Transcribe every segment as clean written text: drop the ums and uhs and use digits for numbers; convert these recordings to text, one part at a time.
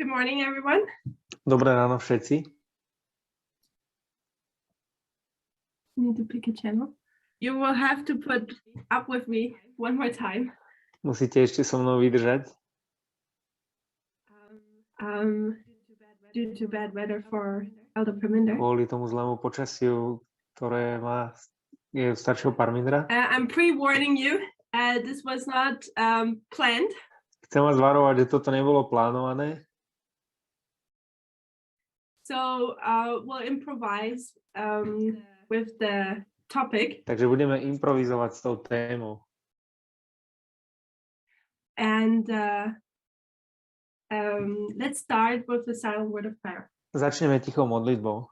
Good morning, everyone. Dobré ráno všetci. Need to pick a channel. You will have to put up with me one more time. Musíte ešte so mnou vydržať. Due to bad weather for Elder Parminder. Kvôli tomu zlému počasiu, ktoré je staršieho Parmindra. I'm pre-warning you. This was not planned. Chcem vás varovať, že toto nebolo plánované. So we'll improvise with the topic. Takže budeme improvizovať s tou témou. And let's start with the silent word of prayer. Začneme tichou modlitbou.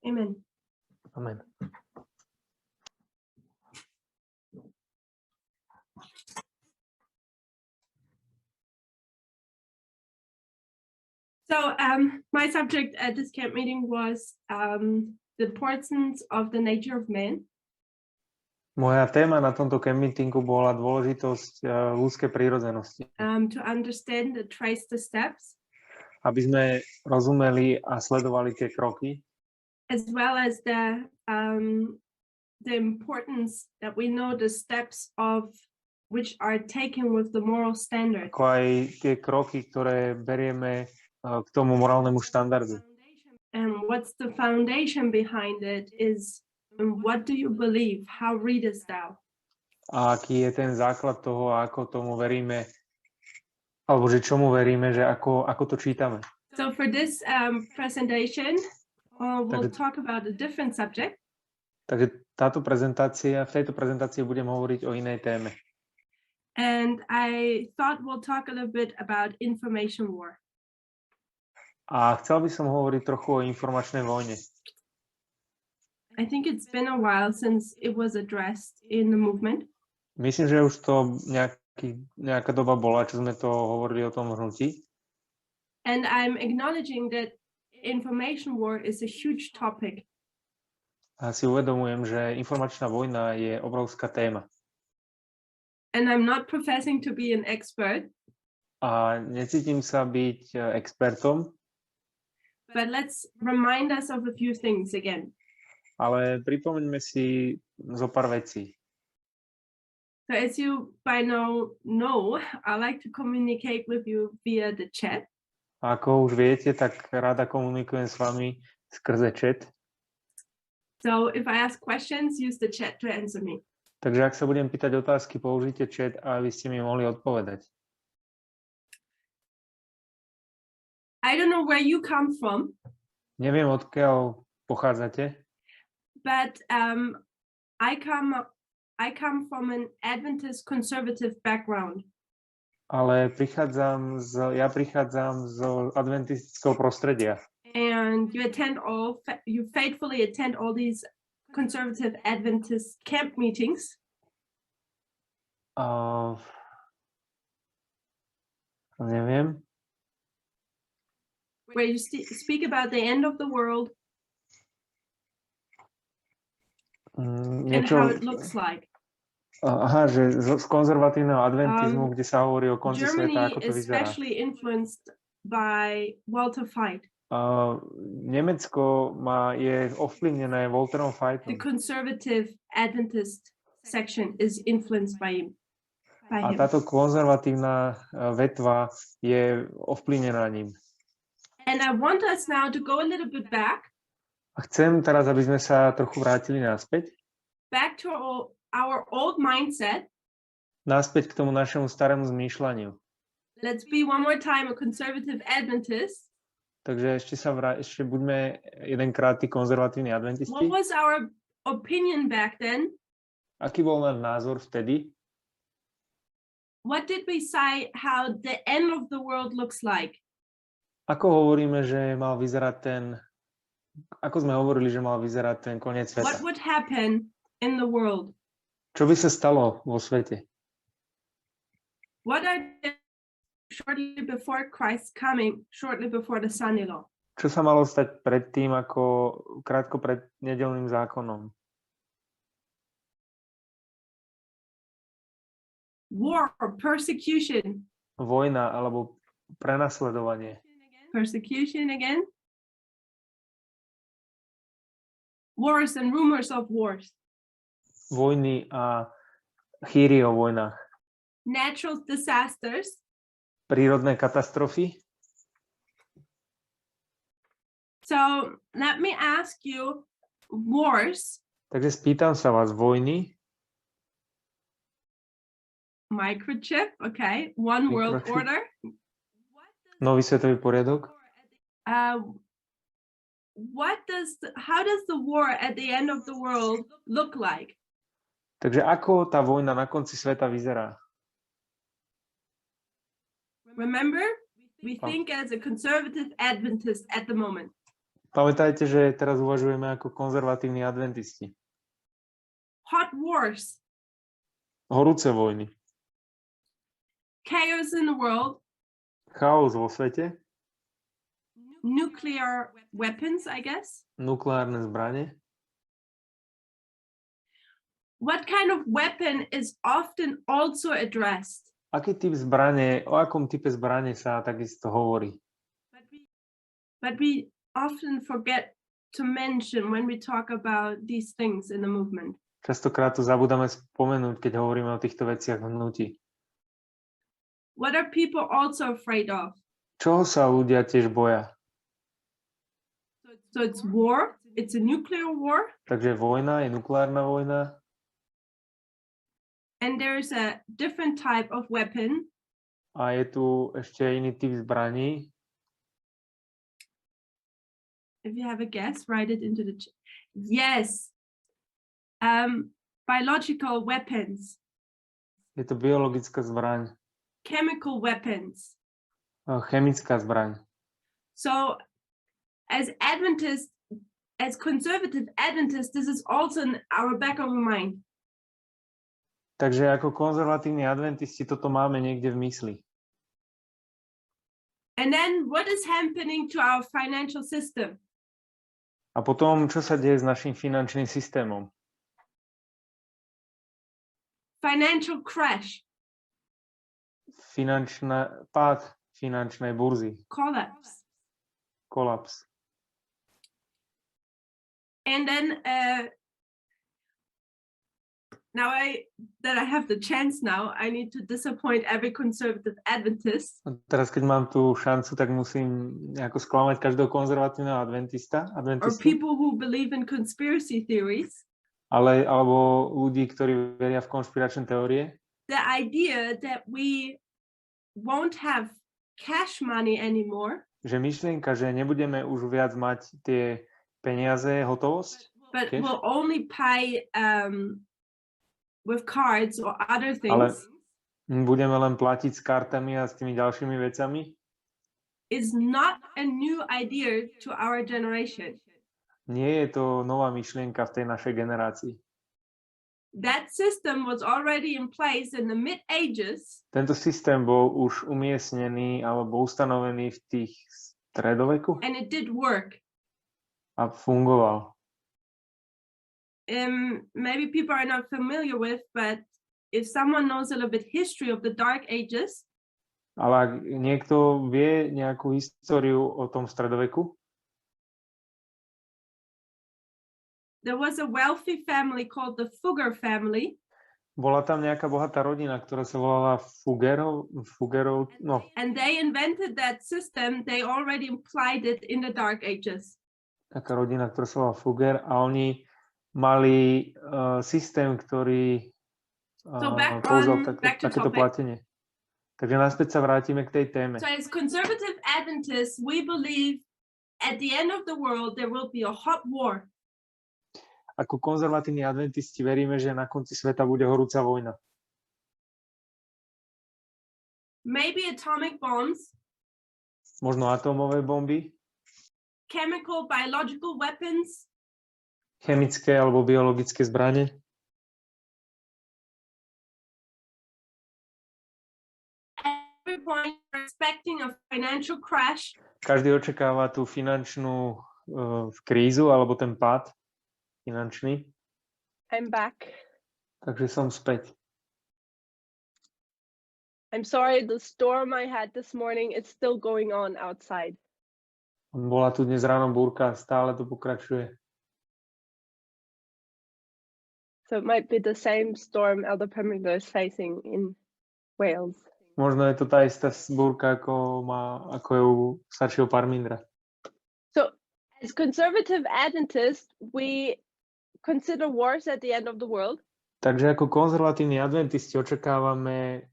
Amen. Amen. So my subject at this camp meeting was the importance of the nature of man. Moja téma na tomto camp meetingu bola dôležitosť ľudskej prírodzenosti. To understand and trace the steps. Aby sme rozumeli a sledovali tie kroky. As well as the importance that we know the steps of which are taken with the moral standard. Ako aj tie kroky, ktoré berieme k tomu morálnemu štandardu. And what's the foundation behind it is, what do you believe? How readest thou? A aký je ten základ toho, ako tomu veríme, alebo že čomu veríme, že ako to čítame. So for this presentation, we'll talk about a different subject. Takže v tejto prezentácii budem hovoriť o inej téme. And I thought we'll talk a little bit about information war. A chcel by som hovoriť trochu o informačnej vojne. I think it's been a while since it was addressed in the movement. Myslím, že už to nejaká doba bola, čo sme to hovorili o tom hnutí. And I'm acknowledging that information war is a huge topic. A si uvedomujem, že informačná vojna je obrovská téma. And I'm not professing to be an expert. A necítim sa byť expertom. But let's remind us of a few things again. Ale pripomeňme si zo pár vecí. So as you by now know, I like to communicate with you via the chat. A ako už viete, tak rada komunikujem s vami skrze chat. So if I ask questions, use the chat to answer me. Takže ak sa budem pýtať otázky, použite chat, aby ste mi mohli odpovedať. I don't know where you come from. Neviem, odkiaľ pochádzate. But I come from an Adventist conservative background. Ale ja prichádzam z adventistického prostredia. And you faithfully attend all these conservative Adventist camp meetings. Neviem. Where you speak about the end of the world. And how it looks like. Aha, že z konzervatívneho adventizmu, kde sa hovorí o konci sveta, ako to vyzerá. Especially influenced by Walter Veith. Nemecko je ovplyvnené Walterom Veithom. The conservative Adventist section is influenced by him. A táto konzervatívna vetva je ovplyvnená ním. And I want us now to go a little bit back. A chcem teraz, aby sme sa trochu vrátili naspäť. Back to our old mindset. Naspäť k tomu našemu starému zmýšľaniu. Let's be one more time a conservative Adventist. Takže ešte buďme jedenkrát tí konzervatívni adventisti. What was our opinion back then? Aký bol náš názor vtedy? What did we say how the end of the world looks like? Ako hovoríme, že mal vyzerať ako sme hovorili, že mal vyzerať ten koniec sveta? What would happen in the world? Čo by sa stalo vo svete? What are they shortly before Christ's coming, shortly before the Sunday law? Čo sa malo stať predtým, krátko pred nedeľným zákonom? War, persecution. Vojna alebo prenasledovanie. Persecution again. Wars and rumors of wars. Vojny a chýry o vojnách. Natural disasters. Prírodné katastrofy. So let me ask you, wars. Takže spýtam sa vás, vojny. Microchip, okay. One world order. Nový svetový poriadok. How does the war at the end of the world look like? Takže ako tá vojna na konci sveta vyzerá? Remember, we think as a conservative Adventist at the moment. Pamätajte, že teraz uvažujeme ako konzervatívni adventisti. Hot wars. Horúce vojny. Chaos in the world. Chaos vo svete. Nuclear weapons, I guess. Nukleárne zbrane. What kind of weapon is often also addressed? Aký typ zbrane, o akom type zbrane sa takisto hovorí? But we often forget to mention when we talk about these things in the movement. Častokrát to zabudáme spomenúť, keď hovoríme o týchto veciach v hnutí. What are people also afraid of? Čoho sa ľudia tiež boja? So it's war, it's a nuclear war. Takže vojna je nukleárna vojna. And there's a different type of weapon. A je tu ešte iný typ zbraní. If you have a guess, write it into the chat. Yes. Biological weapons. Je to biologická zbraň. Chemical weapons. Chemická zbraň. So as Adventists, as conservative Adventists, this is also in our back of our mind. Takže ako konzervatívni adventisti toto máme niekde v mysli. And then what is happening to our financial system? A potom, čo sa deje s našim finančným systémom? Financial crash. Pád finančnej burzy. Collapse. Kolaps. And then now that I have the chance now, I need to disappoint every conservative Adventist. Teraz, keď mám tú šancu, tak musím nejako sklamať každého konzervatívneho adventistu. Or people who believe in conspiracy theories. Alebo ľudí, ktorí veria v konšpiračné teórie. The idea that we won't have cash money anymore. Že myšlienka, že nebudeme už viac mať tie peniaze, hotovosť. But we'll only pay with cards or other things. Ale budeme len platiť s kartami a s tými ďalšími vecami. Is not a new idea to our generation. Nie je to nová myšlienka v tej našej generácii. That system was already in place in the mid-ages. Tento systém bol už umiestnený alebo ustanovený v tých stredoveku. And it did work. A fungoval. Maybe people are not familiar with, but if someone knows a little bit history of the Dark Ages. Ale ak niekto vie nejakú históriu o tom stredoveku. There was a wealthy family called the Fugger family. Bola tam nejaká bohatá rodina, ktorá sa volala Fuggerov, no. And they invented that system. They already applied it in the Dark Ages. Taká rodina, ktorá sa volala Fugger, a oni mali systém, ktorý použil takéto platenie. Takže naspäť sa vrátime k tej téme. So as conservative Adventists, we believe at the end of the world there will be a hot war. Ako konzervatívni adventisti veríme, že na konci sveta bude horúca vojna. Maybe atomic bombs. Možno atómové bomby. Chemical, biological weapons. Chemické alebo biologické zbrane. point expecting a financial crash. Každý očakáva tú finančnú krízu alebo ten pád finančný. I'm back. Takže som späť. I'm sorry, the storm I had this morning is still going on outside. Bola tu dnes ráno búrka, stále to pokračuje. So it might be the same storm Elder Pemminger is facing in Wales. Možno je to tá istá búrka, ako je u staršieho Parmindra. So as conservative Adventists, we consider wars at the end of the world. Takže ako konzervatívni adventisti očakávame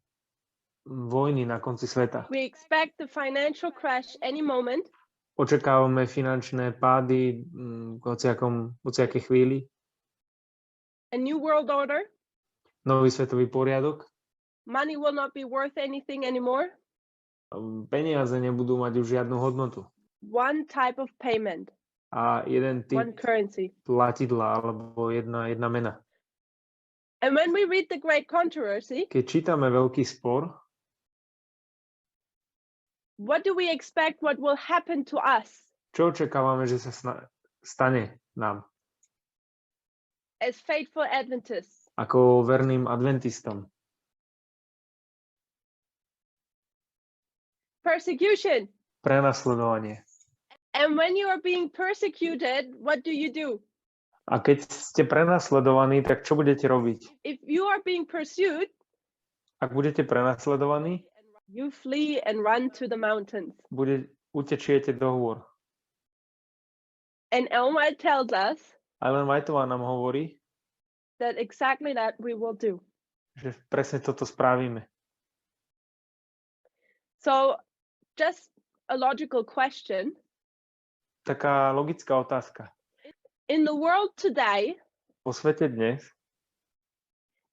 vojny na konci sveta. We expect the financial crash any moment. Očakávame finančné pády v hociakej chvíli. A new world order. Nový svetový poriadok. Money will not be worth anything anymore. Peniaze nebudú mať už žiadnu hodnotu. One type of payment. A jeden typ one currency. platidla alebo jedna mena. And when we read the great controversy, keď čítame veľký spor, what do we expect what will happen to us? Čo očakávame, že sa stane nám? As faithful Adventists. Ako verným adventistom. Persecution. Prenasledovanie. And when you are being persecuted, what do? A keď ste prenasledovaní, tak čo budete robiť? If you are being pursued, ak budete prenasledovaní, you flee and run to the mountains. Utečiete do hôr. And Ellen White tells us Ellen Whiteová nám hovorí, that exactly that we will do. Že presne toto spravíme. So, just a logical question. Taká logická otázka. In the world today, po svete dnes,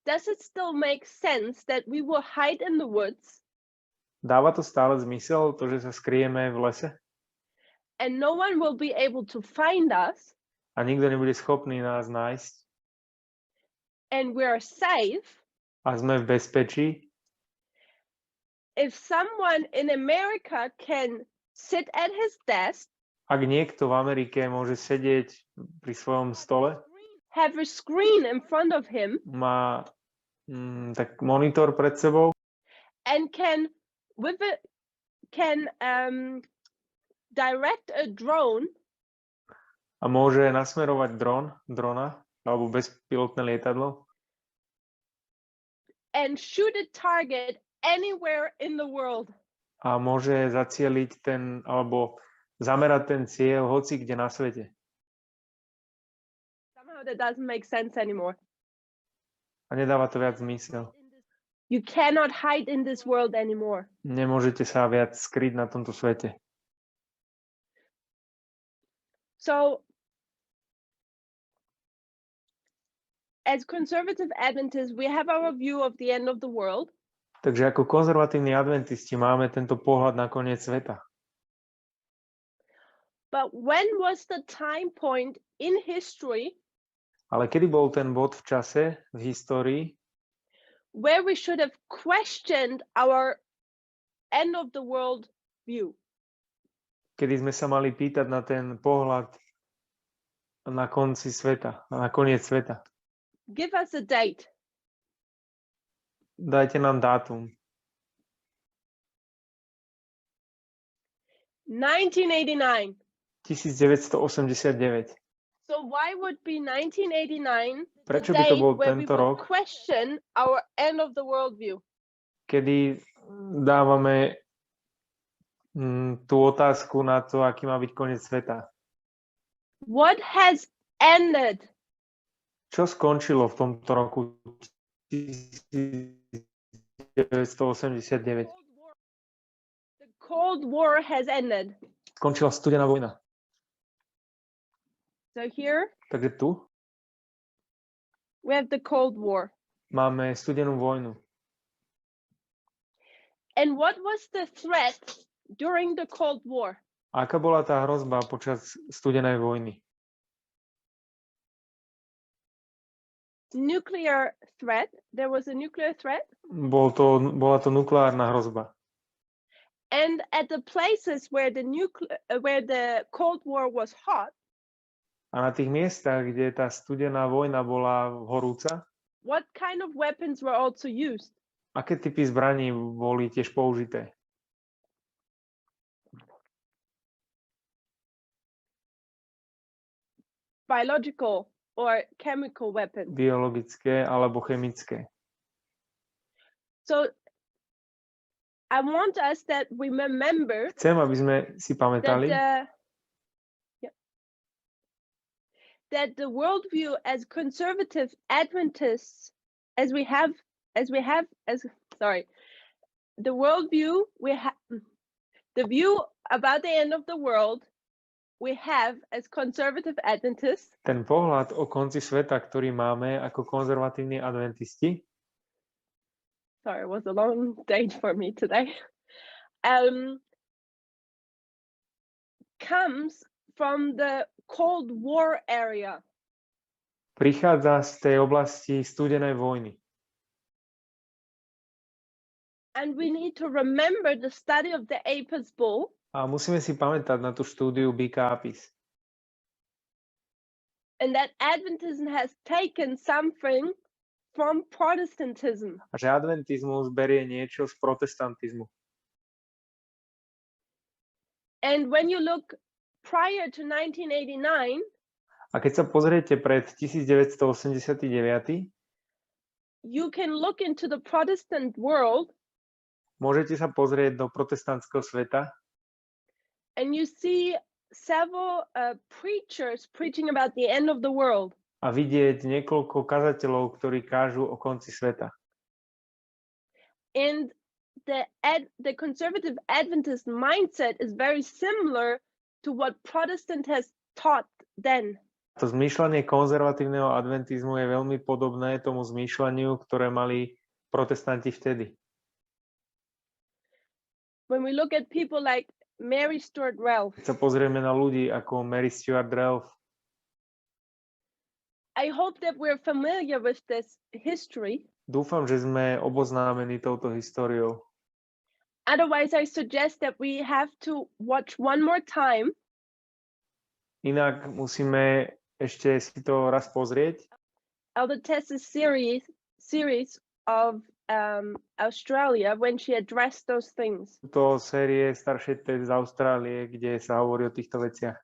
does it still make sense that we will hide in the woods? Dáva to stále zmysel, to, že sa skryjeme v lese? And no one will be able to find us? A nikto nebude schopný nás nájsť? And we are safe? A sme v bezpečí? If someone in America can sit at his desk, ak niekto v Amerike môže sedieť pri svojom stole, have a screen in front of him, má tak monitor pred sebou, and can direct a drone, a môže nasmerovať drona alebo bezpilotné lietadlo, and shoot a target anywhere in the world. A môže zacieliť alebo zamerať ten cieľ hoci kde na svete. Somehow that doesn't make sense anymore. A nedáva to viac zmysel. You cannot hide in this world anymore. Nemôžete sa viac skryť na tomto svete. So, as conservative Adventists, we have our view of the end of the world. Takže ako konzervatívni adventisti máme tento pohľad na koniec sveta. But when was the time point in history? Ale kedy bol ten bod v čase, v histórii, where we should have questioned our end of the world view? Kedy sme sa mali pýtať na ten pohľad na konci sveta, na koniec sveta. Give us a date. Dajte nám dátum. 1989. 1989. So why would be 1989 Prečo by to bol where we tento would rok, question our end of the world view? kedy dávame tú otázku na to, aký má byť koniec sveta? What has ended? Čo skončilo v tomto roku 1989? The Cold War has ended. Skončila studená vojna. So here Takže tu we have the Cold War. máme studenú vojnu. And what was the threat during the Cold War? A aká bola tá hrozba počas studenej vojny? Nuclear threat. There was a nuclear threat. Bola to nukleárna hrozba. And at the places where the Cold War was hot, a na tých miestach, kde tá studená vojna bola horúca, what kind of weapons were also used? aké typy zbraní boli tiež použité? Biological or chemical weapons. Biologické alebo chemické. So I want us that we remember Chcem, aby sme si pamätali, that the worldview as conservative Adventists, the view about the end of the world we have as conservative Adventists. ten pohľad o konci sveta, ktorý máme ako konzervatívni adventisti. Sorry, it was a long day for me today. Comes from the Cold War area. Prichádza z tej oblasti studenej vojny. And we need to remember the study of the Apis bull. A musíme si pamätať na tú štúdiu Bika Apis. And that Adventism has taken something from Protestantism. A že adventizmus berie niečo z protestantizmu. And when you look prior to 1989, a keď sa pozriete pred 1989, you can look into the Protestant world. Môžete sa pozrieť do protestantského sveta. And you see several preachers preaching about the end of the world. A vidieť niekoľko kazateľov, ktorí kážu o konci sveta. And the conservative Adventist mindset is very similar to what Protestant has taught then. To zmýšľanie konzervatívneho adventizmu je veľmi podobné tomu zmýšľaniu, ktoré mali protestanti vtedy. When we look at people like Mary Stuart Ralph. Keď sa pozrieme na ľudí ako Mary Stuart Ralph. I hope that we're familiar with this history. Dúfam, že sme oboznámení touto históriou. Otherwise, I suggest that we have to watch one more time. Inak musíme ešte si to raz pozrieť. Elder Tess's series of Australia when she addressed those things. To série staršej z Austrálie, kde sa hovorí o týchto veciach.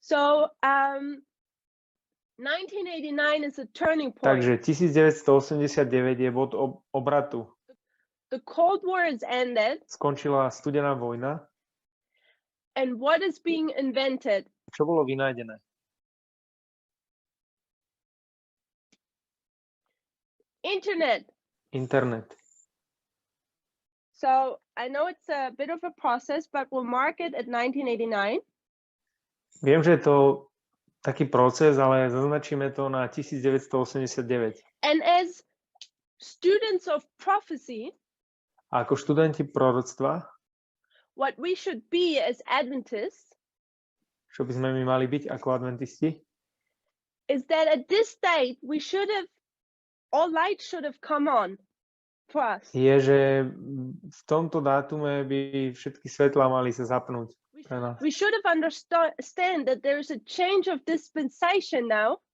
So 1989 is a turning point. Takže 1989 je bod obratu. The Cold War is ended. Skončila studená vojna. And what is being invented? Čo bolo vynájdené? Internet. So I know it's a bit of a process, but we'll mark it at 1989. Viem, že je to taký proces, ale zaznačíme to na 1989. And as students of prophecy, a ako študenti proroctva, what we should be as Adventists, čo by sme my mali byť ako adventisti, is that at this date we should have all light should have come on for us. Je, že v tomto dátume by všetky svetlá mali sa zapnúť pre nás. We should have understand that there is a change of dispensation now.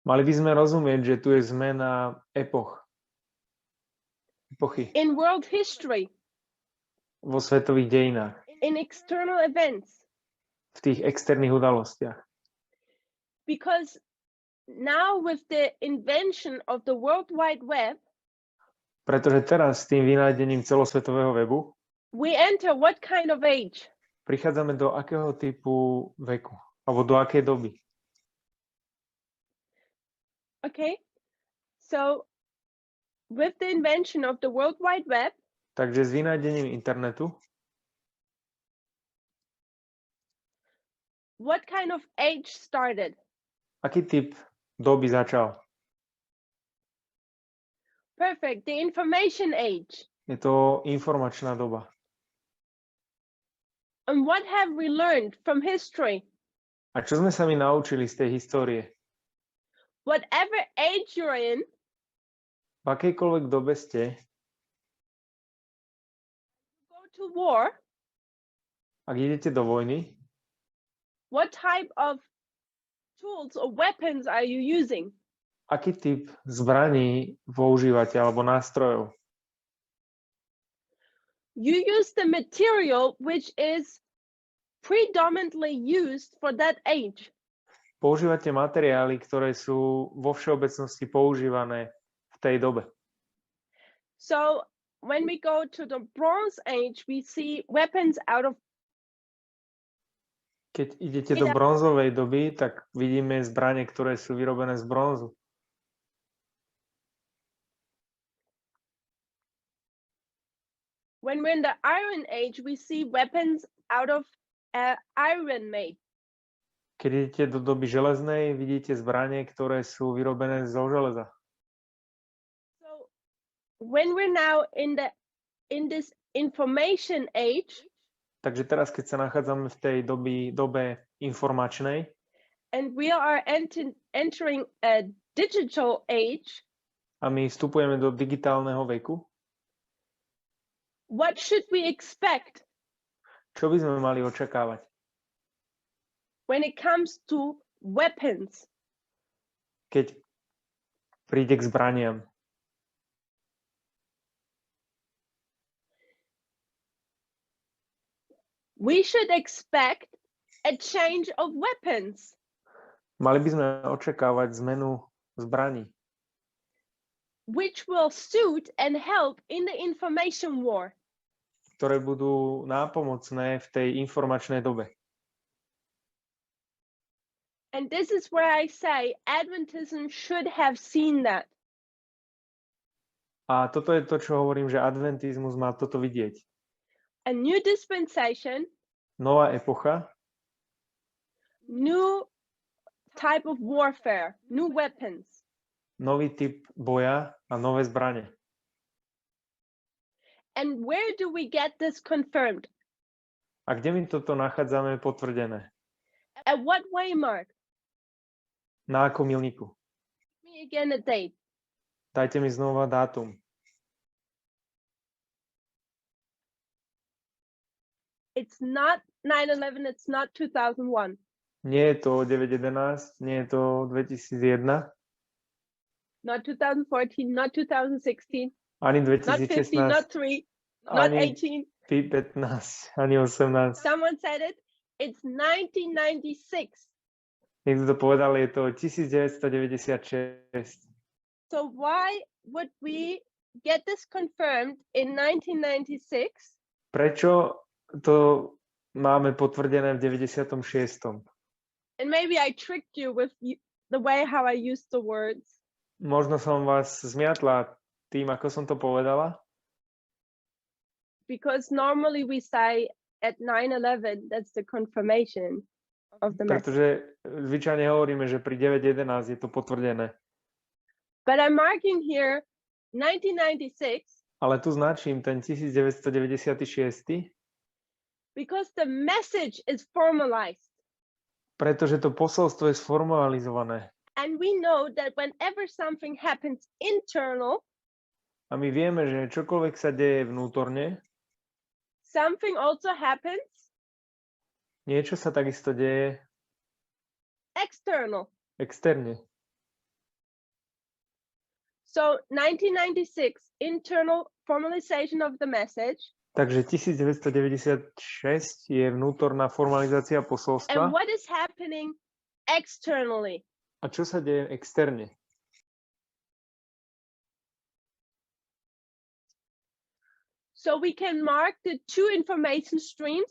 Mali by sme rozumieť, že tu je zmena epochy. In world history. Vo svetových dejinách. In external events. V tých externých udalostiach. Because now with the invention of the World Wide Web, pretože teraz s tým vynájdením celosvetového webu, we enter what kind of age? Prichádzame do akého typu veku? Alebo do akej doby? Okay. So with the invention of the World Wide Web, takže s vynájdením internetu, what kind of age started? Aký typ doby začal? Perfect. The information age. Je to informačná doba. And what have we learned from history? A čo sme sa my naučili z tej histórie? Whatever age you're in, v akejkoľvek dobe ste, to war, ak idete do vojny, what type of tools or weapons are you using? aký typ zbraní používate alebo nástrojov? You use the material which is predominantly used for that age. Používate materiály, ktoré sú vo všeobecnosti používané v tej dobe. So when we go to the Bronze Age, we see weapons out of. Keď idete do bronzovej doby, tak vidíme zbrane, ktoré sú vyrobené z bronzu. When we're in the Iron Age, we see weapons out of iron made. Keď idete do doby železnej, vidíte zbranie, ktoré sú vyrobené zo železa. So when we're now in this information age, takže teraz, keď sa nachádzame v tej dobe informačnej, and we are entering a digital age, a my vstupujeme do digitálneho veku, what should we expect? Čo by sme mali očakávať? When it comes to weapons. Keď príde k zbraniam. We should expect a change of weapons. Mali by sme očakávať zmenu zbraní. Which will suit and help in the information war. Ktoré budú nápomocné v tej informačnej dobe. And this is where I say Adventism should have seen that. A toto je to, čo hovorím, že adventizmus má toto vidieť. A new dispensation. Nová epocha. New type of warfare, new weapons. Nový typ boja a nové zbrane. And where do we get this confirmed? A kde my toto nachádzame potvrdené? At what waymark? Na akom milníku? Give me again a date. Dajte mi znova dátum. It's not 9/11, it's not 2001. Nie je to 9/11, nie je to 2001. Not 2014, not 2016. Ani Not 15, 2016. not 3, not Ani 18. 15, ani 18. Someone said it. It's 1996. Niekto to povedal, je to 1996. So why would we get this confirmed in 1996? Prečo to máme potvrdené v 96. And maybe I tricked you with the way how I used the words. Možno som vás zmiatla tým, ako som to povedala. Because normally we say at 9/11, that's the confirmation of the message. Pretože zvyčajne hovoríme, že pri 9/11 je to potvrdené. But I'm marking here 1996. Ale tu značím ten 1996, because the message is formalized. pretože to posolstvo je sformalizované. And we know that whenever something happens internal, A my vieme, že čokoľvek sa deje vnútorne, something also happens niečo sa takisto deje external. externe. So 1996, internal formalization of the message. Takže 1996 je vnútorná formalizácia posolstva. And what is happening externally? A čo sa deje externe? So we can mark the two information streams.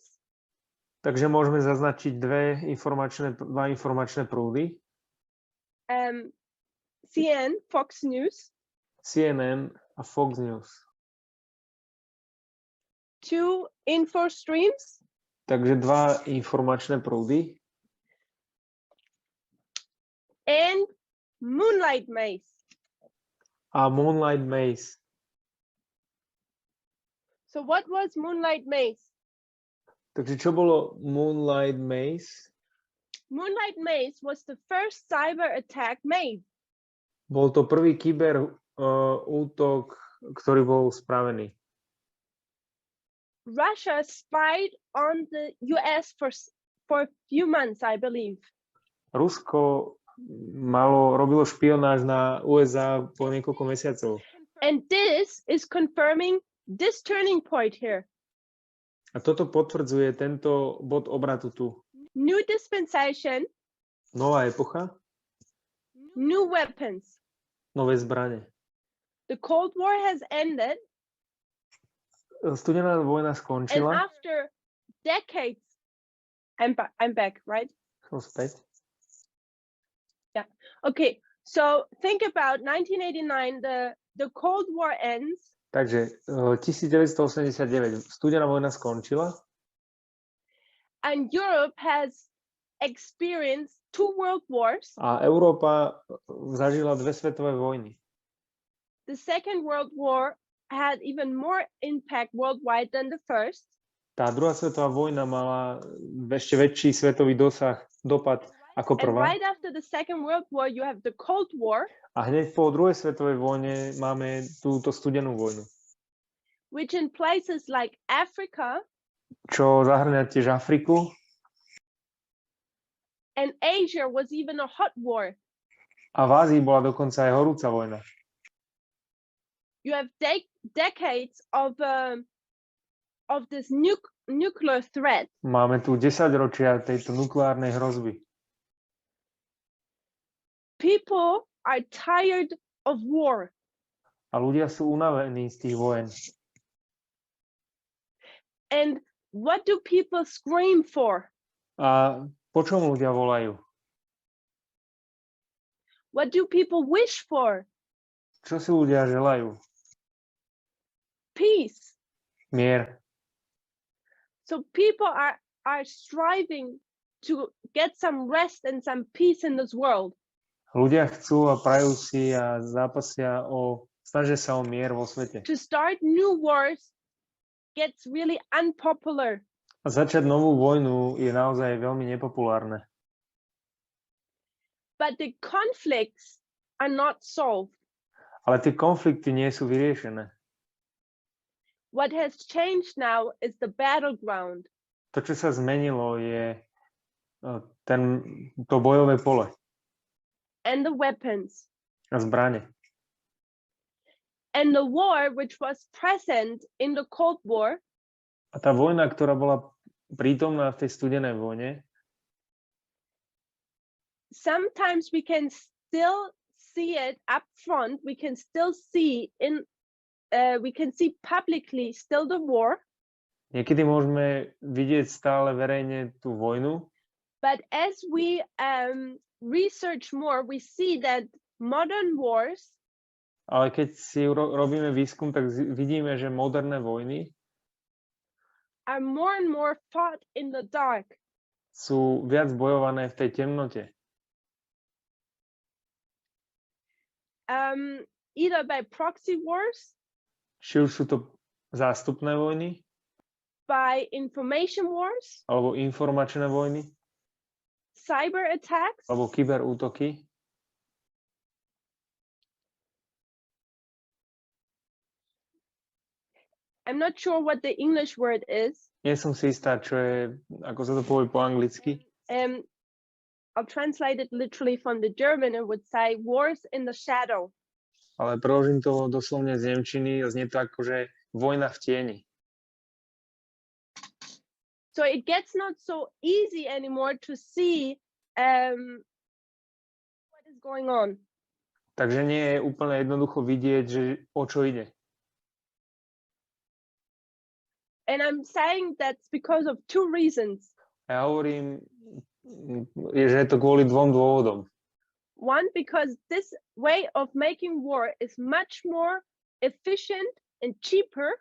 Takže môžeme zaznačiť dva informačné prúdy. CNN, Fox News. CNN a Fox News. Two info streams. Takže dva informačné prúdy. And Moonlight Maze. A Moonlight Maze. So what was Moonlight Maze? Takže čo bolo Moonlight Maze? Moonlight Maze was the first cyber attack made. Bol to prvý kyber útok, ktorý bol spravený. Russia spied on the US for a few months, I believe. Rusko robilo špionáž na USA po niekoľko mesiacov. And this is confirming this turning point here. A toto potvrdzuje tento bod obratu tu. New dispensation. Nová epocha. New weapons. Nové zbrane. The Cold War has ended. Studená vojna And skončila. after decades, I'm back, right? Som späť. Yeah. Okay. So think about 1989. The Cold War ends. Takže 1989 studená vojna skončila. And Europe has experienced 2 world wars. A Európa zažila 2 svetové vojny. The Second World War had even more impact worldwide than the first. Tá druhá svetová vojna mala ešte väčší svetový dopad ako And prvá. right after the Second World War, you have the Cold War. A hneď po druhej svetovej vojne máme túto studenú vojnu. Which in places like Africa. Čo zahŕňa tiež Afriku. And Asia was even a hot war. A v Ázii bola dokonca aj horúca vojna. You have decades of this nuclear threat. Máme tu 10 ročia tejto nukleárnej hrozby. People are tired of war. A ľudia sú unavení z tých vojen. And what do people scream for? A po čom ľudia volajú? What do people wish for? Čo si ľudia želajú? Peace. Mier. So people are striving to get some rest and some peace in this world. Ľudia chcú a prajú si a snažia sa o mier vo svete. To start new wars gets really unpopular. A začať novú vojnu je naozaj veľmi nepopulárne. But the conflicts are not solved. Ale tie konflikty nie sú vyriešené. What has changed now is the battleground. To, čo sa zmenilo, je to bojové pole. And the weapons. A zbrane. And the war which was present in the Cold War. A tá vojna, ktorá bola prítomná v tej studenej vojne, sometimes we can still see it up front. We can still see we can see publicly still the war. Niekedy môžeme vidieť stále verejne tú vojnu. But as we research more, we see that modern wars. Ale keď si robíme výskum, tak vidíme, že moderné vojny are more and more fought in the dark. Sú viac bojované v tej temnote. Either by proxy wars. Či už sú to zástupné vojny. By information wars. Alebo informačné vojny. Cyber attacks. Alebo kyberútoky. I'm not sure what the English word is. Nie som si istá, čo je, ako sa to povie po anglicky. I'll translate it literally from the German. It would say wars in the shadow. Ale preložím to doslovne z nemčiny a znie to ako, že vojna v tieni. So it gets not so easy anymore to see what is going on. Takže nie je úplne jednoducho vidieť, že o čo ide. And I'm saying that's because of 2 reasons. Ja hovorím, že je to kvôli 2 dôvodom. One, because this way of making war is much more efficient and cheaper.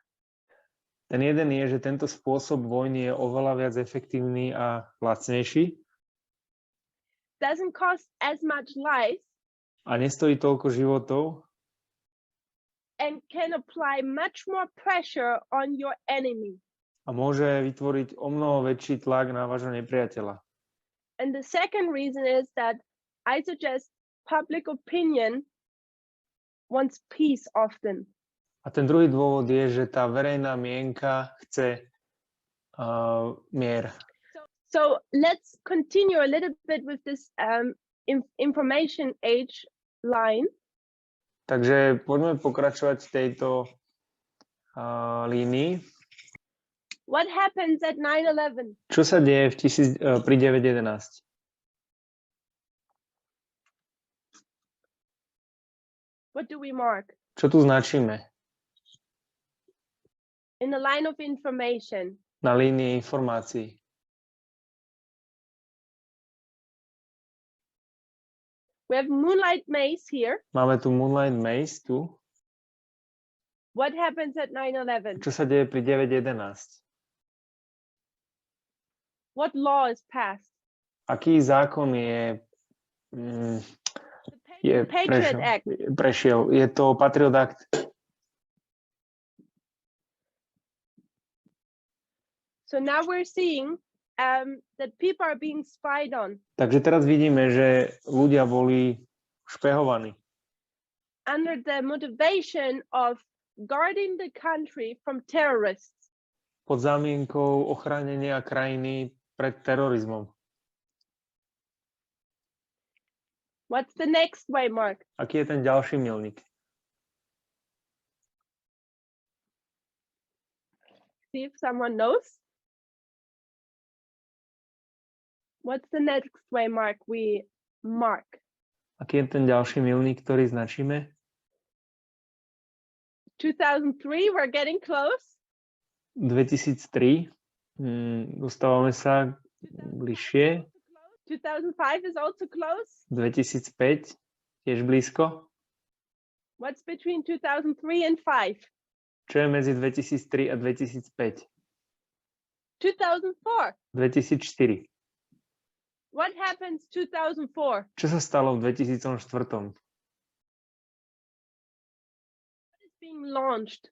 Ten jeden je, že tento spôsob vojny je oveľa viac efektívny a lacnejší. Doesn't cost as much life. A nestojí toľko životov. And can apply much more pressure on your enemy. A môže vytvoriť o mnoho väčší tlak na vášho nepriateľa. And the second reason is that I suggest public opinion wants peace often. A ten druhý dôvod je, že tá verejná mienka chce mier. So let's continue a little bit with this information age line. Takže poďme pokračovať v tejto línii. What happens at 9/11? Čo sa deje pri 9/11? What do we mark? Čo tu značíme? In the line of information. Na línii informácií. We have Moonlight Maze here. Máme tu Moonlight Maze tu. What happens at 9/11? Čo sa deje pri 9/11? What law is passed? Aký zákon Patriot Act. prešiel? Je to Patriot Act. So now we're seeing that people are being spied on. Takže teraz vidíme, že ľudia boli špehovaní. Under the motivation of guarding the country from terrorists. Pod zámienkou ochránenia krajiny pred terorizmom. What's the next way, Mark? Aký je ten ďalší milník? See if someone knows. What's the next way, Mark? We mark. Aký je ten ďalší milník, ktorý značíme? 2003, we're getting close. 2003. Dostávame sa bližšie. 2005 is also close. 2005, tiež blízko. What's between 2003 and 5? Čo je medzi 2003 a 2005? 2004. 2004. What happens 2004? Čo sa stalo v 2004? What is being launched?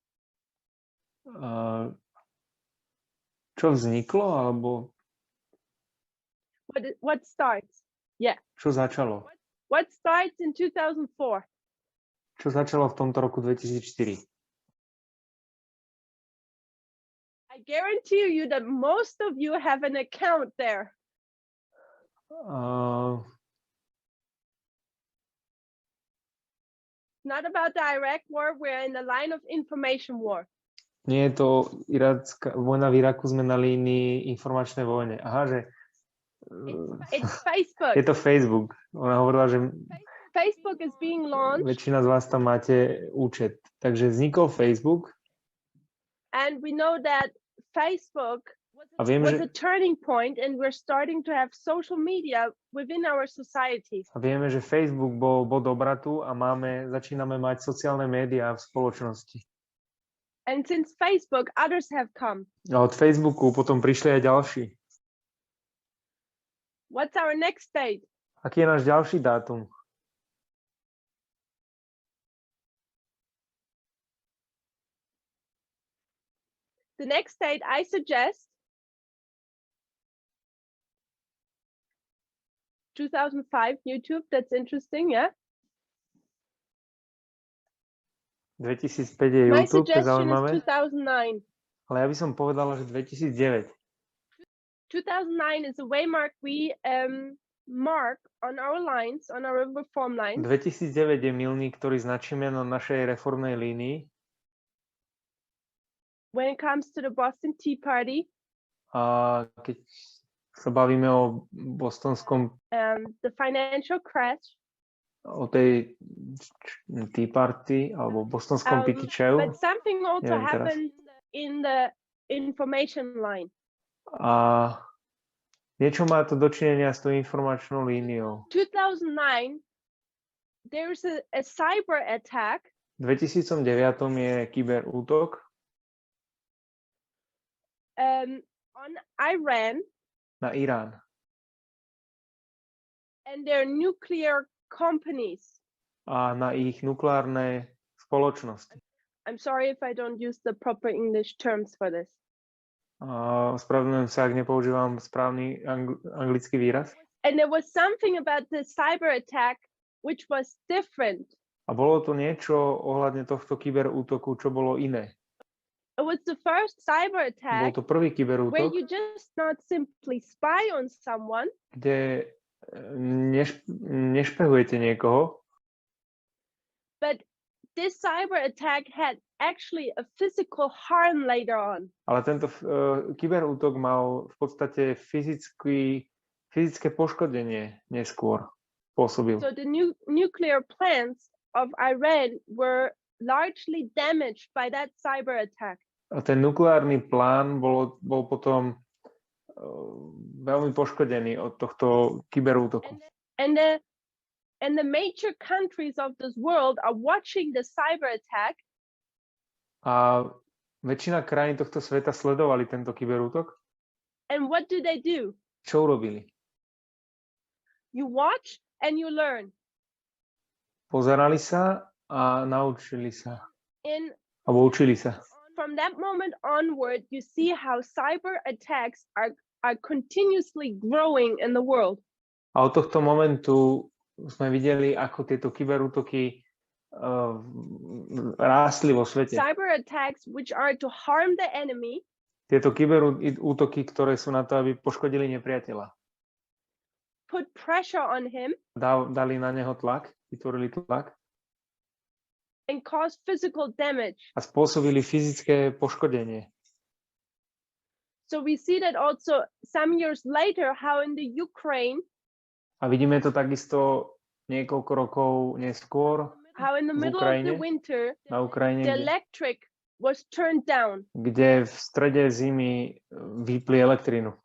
Čo vzniklo, alebo What starts? Yeah. čo začalo? What starts in 2004? Čo začalo v tomto roku 2004? I guarantee you that most of you have an account there. Not about the Iraq war, we're in the line of information war. Nie je to vojna v Iraku, sme na línii informačnej vojne. Aha, že It's Facebook. je to Facebook. Ona hovorila, že Facebook is being launched. väčšina z vás tam máte účet. Takže vznikol Facebook. And we know that Facebook A viem, was že, a turning point, and we're starting to have social media within our society. a vieme, že Facebook bol bod obratu a začíname mať sociálne médiá v spoločnosti. And since Facebook, others have come. A od Facebooku potom prišli aj ďalší. What's our next date? Aký je náš ďalší dátum? The next date I suggest 2005 YouTube. That's interesting, yeah. 2005 je My YouTube, to je suggestion zaujímavé. is 2009. Ale ja by som povedala, že 2009. 2009 is a waymark we mark on our lines, on our reform lines. 2009 je milník, ktorý značíme na našej reformnej línii. When it comes to the Boston Tea Party. A keď sa bavíme o bostonskom, the financial crash. O tej Tea Party alebo bostonskom pití čaju. But something also Neviem happened in the information line. A niečo má to dočinenia s tou informačnou líniou. 2009, there's a cyber attack. V 2009 je kyberútok. On Iran. Na Irán. And their nuclear companies. A na ich nukleárne spoločnosti. I'm sorry if I don't use the proper English terms for this. Ospravedlňujem sa, ak nepoužívam správny anglický výraz. And there was something about the cyber attack which was different. A bolo to niečo ohľadne tohto kyberútoku, čo bolo iné. It was the first cyber Bol attack to prvý where kyberútok, you just not simply spy on someone, kde nešpehujete niekoho, but this cyber attack had actually a physical harm later on. ale tento kyberútok mal v podstate fyzické poškodenie neskôr spôsobil. So the nuclear plants of Iran were largely damaged by that cyber attack. A ten nukleárny plán bol potom veľmi poškodený od tohto kyberútoku. And the major countries of this world are watching the cyber attack. A väčšina krajín tohto sveta sledovali tento kyberútok. And what do they do? Čo urobili? You watch and you learn. Pozerali sa a naučili sa. Alebo učili sa. From that moment onward, you see how cyber attacks are continuously growing in the world. A od tohto momentu sme videli, ako tieto kyberútoky rástli vo svete. Cyber attacks which are to harm the enemy. Tieto kyberútoky, ktoré sú na to, aby poškodili nepriateľa. Put pressure on him. Dali na neho tlak, vytvorili tlak. And cause physical damage. A spôsobili fyzické poškodenie. So we see that also some years later how in the Ukraine. A vidíme to takisto niekoľko rokov neskôr how in the middle of the winter na Ukrajine, the electric was turned down. Kde v strede zimy vypli elektrinu.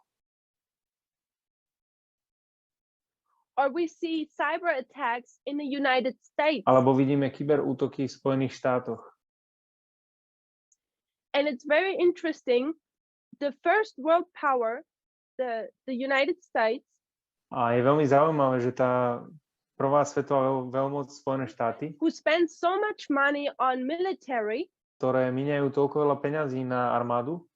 Or we see cyber attacks in the United States. Alebo vidíme kyberútoky v Spojených štátoch. And it's very interesting. The first world power, the United States. A je veľmi zaujímavé, že tá prvá svetová veľmoc Spojené štáty, who spend so much money on military, ktoré míňajú toľko veľa peňazí na armádu,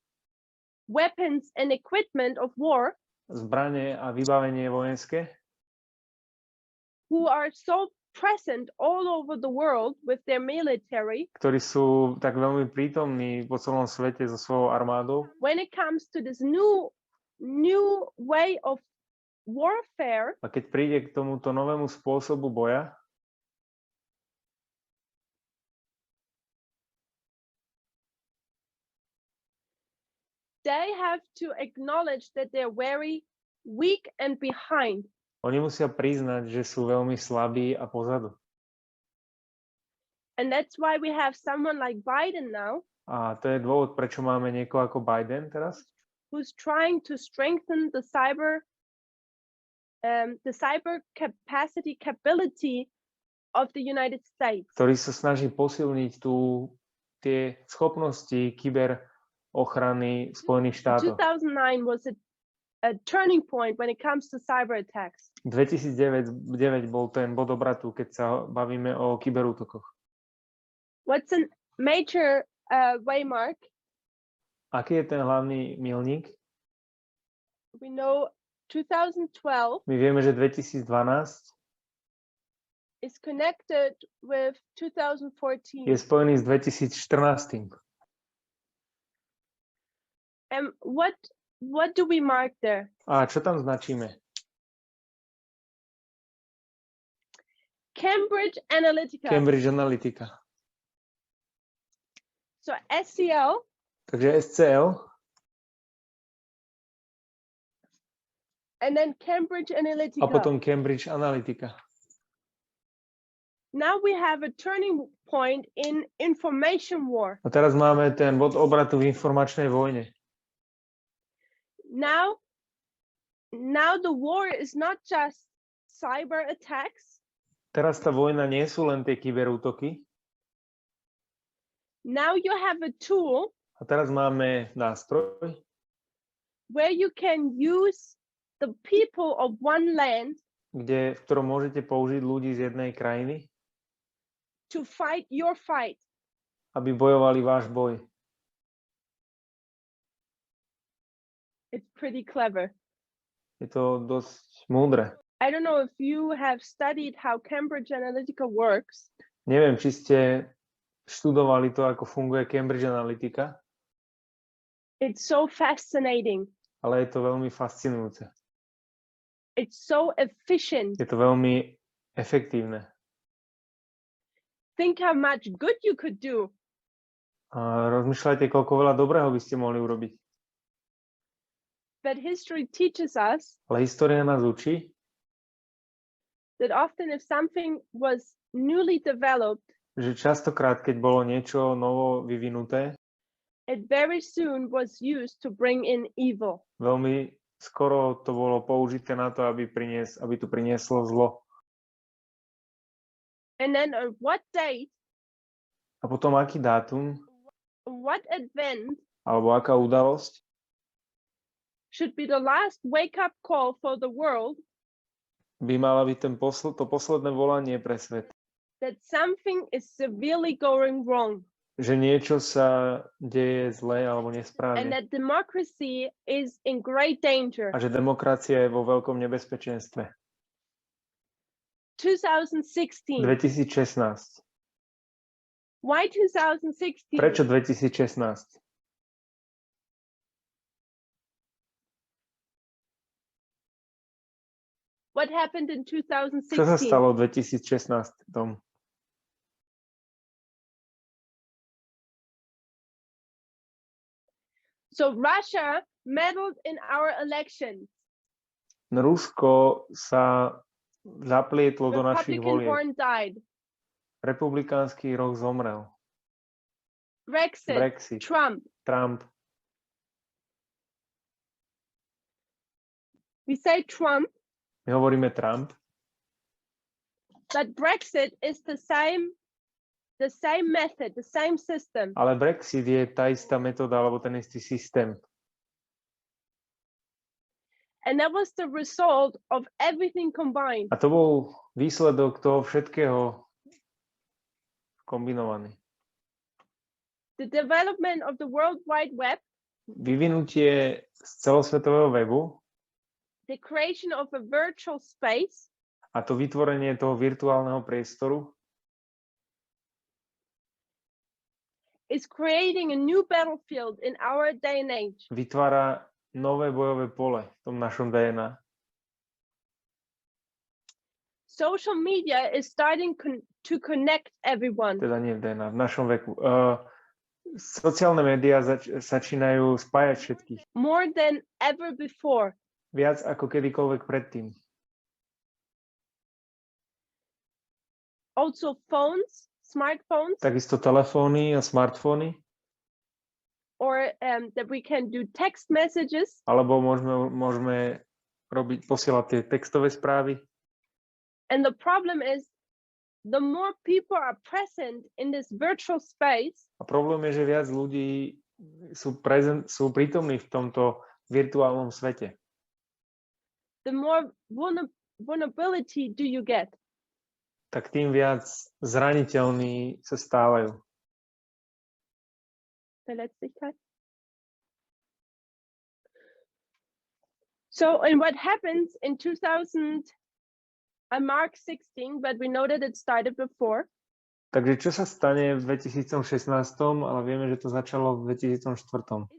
weapons and equipment of war, zbrane a vybavenie vojenské, who are so present all over the world with their military, ktorí sú tak veľmi prítomní po celom svete so svojou armádou. When it comes to this new way of warfare, a keď príde k tomuto novému spôsobu boja, they have to acknowledge that they're very weak and behind. Oni musia priznať, že sú veľmi slabí a pozadu. And that's why we have someone like Biden now. A to je dôvod, prečo máme niekoho ako Biden teraz. Who's trying to strengthen the cyber capability of the United States. Ktorý sa snaží posilniť tie schopnosti kyber ochrany Spojených štátov. 2009 was a turning point when it comes to cyber attacks. 2009 bol ten bod obratu, keď sa bavíme o kyberútokoch. What's a major waymark? Aký je ten hlavný milník? We know 2012 My vieme, že 2012 is connected with 2014. Je spojený s 2014. And what do we mark there? A čo tam značíme? Cambridge Analytica. Cambridge Analytica. So SCL. Takže SCL. And then Cambridge Analytica. A potom Cambridge Analytica. Now we have a turning point in information war. A teraz máme ten bod obratu v informačnej vojne. Now the war is not just cyber attacks. Teraz tá vojna nie sú len tie kyberútoky. Now you have a tool. A teraz máme nástroj, where you can use the people of one land, v ktorom môžete použiť ľudí z jednej krajiny, to fight your fight. Aby bojovali váš boj. It's pretty clever. Je to dosť múdre. I don't know if you have studied how Cambridge Analytica works. Neviem, či ste študovali to, ako funguje Cambridge Analytica. It's so fascinating. Ale je to veľmi fascinujúce. It's so efficient. Je to veľmi efektívne. Think how much good you could do. A rozmýšľajte, koľko veľa dobrého by ste mohli urobiť. But history teaches us Ale história nás učí, that often if something was newly developed, že častokrát, keď bolo niečo novo vyvinuté, it very soon was used to bring in evil. veľmi skoro to bolo použité na to, aby tu prinieslo zlo. And then on what date, A potom aký dátum, what event alebo aká udalosť should be the last wake-up call for the world by mala byť to posledné volanie pre svet. that something is severely going wrong. Že niečo sa deje zle alebo And nesprávne. that democracy is in great danger. A že demokracia je vo veľkom nebezpečenstve. 2016. 2016. Why 2016? Prečo 2016? What happened in Čo sa 2016? stalo v 2016? So Russia meddled in our elections. Rusko sa zaplietlo do našich Republican volieb. horn died. Republikánsky roh zomrel. Brexit. Trump. We say Trump, My hovoríme Trump, but Brexit is the same method, the same system. ale Brexit je tá istá metóda alebo ten istý systém. And that was the result of everything combined. A to bol výsledok toho všetkého kombinovaný. The development of the World Wide Web, Vyvinutie z celosvetového webu the creation of a virtual space, a to vytvorenie toho virtuálneho priestoru is creating a new battlefield in our day and age. vytvára nové bojové pole v tom našom DNA. Social media is starting to connect everyone. Teda nie v DNA, v našom veku. Sociálne médiá začínajú spájať všetkých. More than ever before. Viac ako kedykoľvek predtým. Also phones, smartphones, Takisto telefóny a smartfóny. or that we can do text messages. Alebo môžeme posielať tie textové správy. And the problem is, the more people are present in this virtual space, A problém je, že viac ľudí sú prítomní v tomto virtuálnom svete. the more vulnerability do you get. Tak tým viac zraniteľní sa stávajú. Verletzlichkeit. So, and what happens in 2000, I mark 16, but we know that it started before. Takže čo sa stane v 2016, ale vieme, že to začalo v 2004.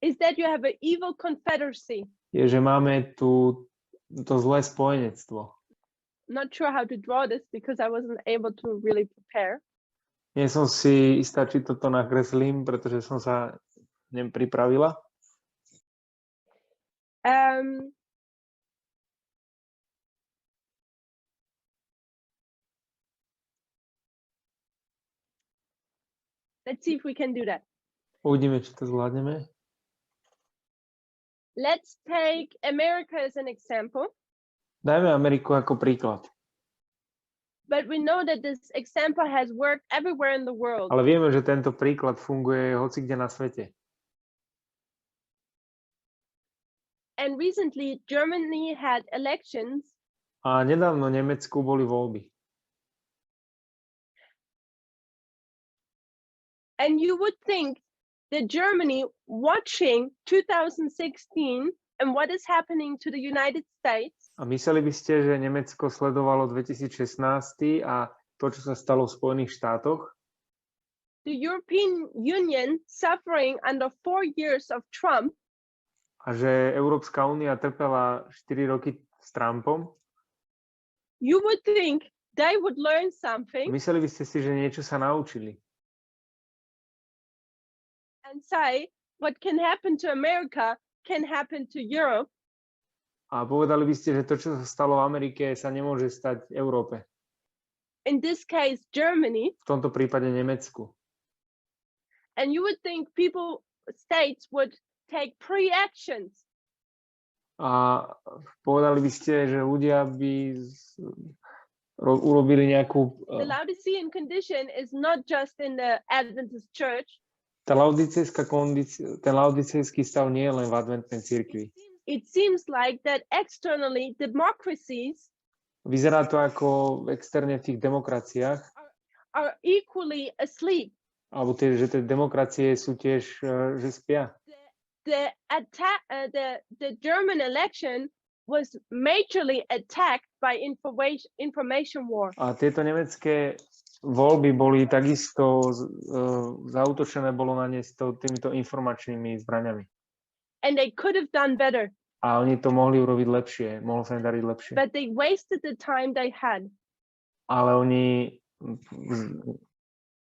Is that you have an evil confederacy. Je, že máme tu to zlé spojenectvo. Not sure how to draw this because I wasn't able to really prepare. Nie som si istá, či toto nakreslím, pretože som sa pripravila. Let's see if we can do that. Uvidíme, či to zvládneme. Let's take America as an example. Dajme Ameriku ako príklad. But we know that this example has worked everywhere in the world. Ale vieme, že tento príklad funguje hocikde na svete. And recently Germany had elections. A nedávno v Nemecku boli voľby. And you would think that Germany, watching 2016 and what is happening to the United States, A mysleli by ste, že Nemecko sledovalo 2016 a to, čo sa stalo v Spojených štátoch, the European Union suffering under 4 years of Trump, a že Európska únia trpela 4 roky s Trumpom, you would think they would learn something mysleli by ste si, že niečo sa naučili and say what can happen to America can happen to Europe. a povedali by ste, že to, čo sa stalo v Amerike, sa nemôže stať v Európe. In this case, Germany. V tomto prípade Nemecku. And you would think states would take pre-actions. A povedali by ste, že ľudia by urobili nejakú... The Laodicean condition is not just in the Adventist church. Tá laodicejská kondícia, ten laodicejský stav nie je len v adventnej cirkvi. It seems like that externally democracies Vyzerá to ako externe v tých demokraciách. Are equally asleep. Alebo že tie demokracie sú tiež, že spia. The German election was majorly attacked by information war. A tieto nemecké voľby boli takisto zaútočené bolo na ne s týmito informačnými zbraňami. And they could have done better. A oni to mohli urobiť lepšie, mohlo sa im dariť lepšie. But they wasted the time they had. Ale oni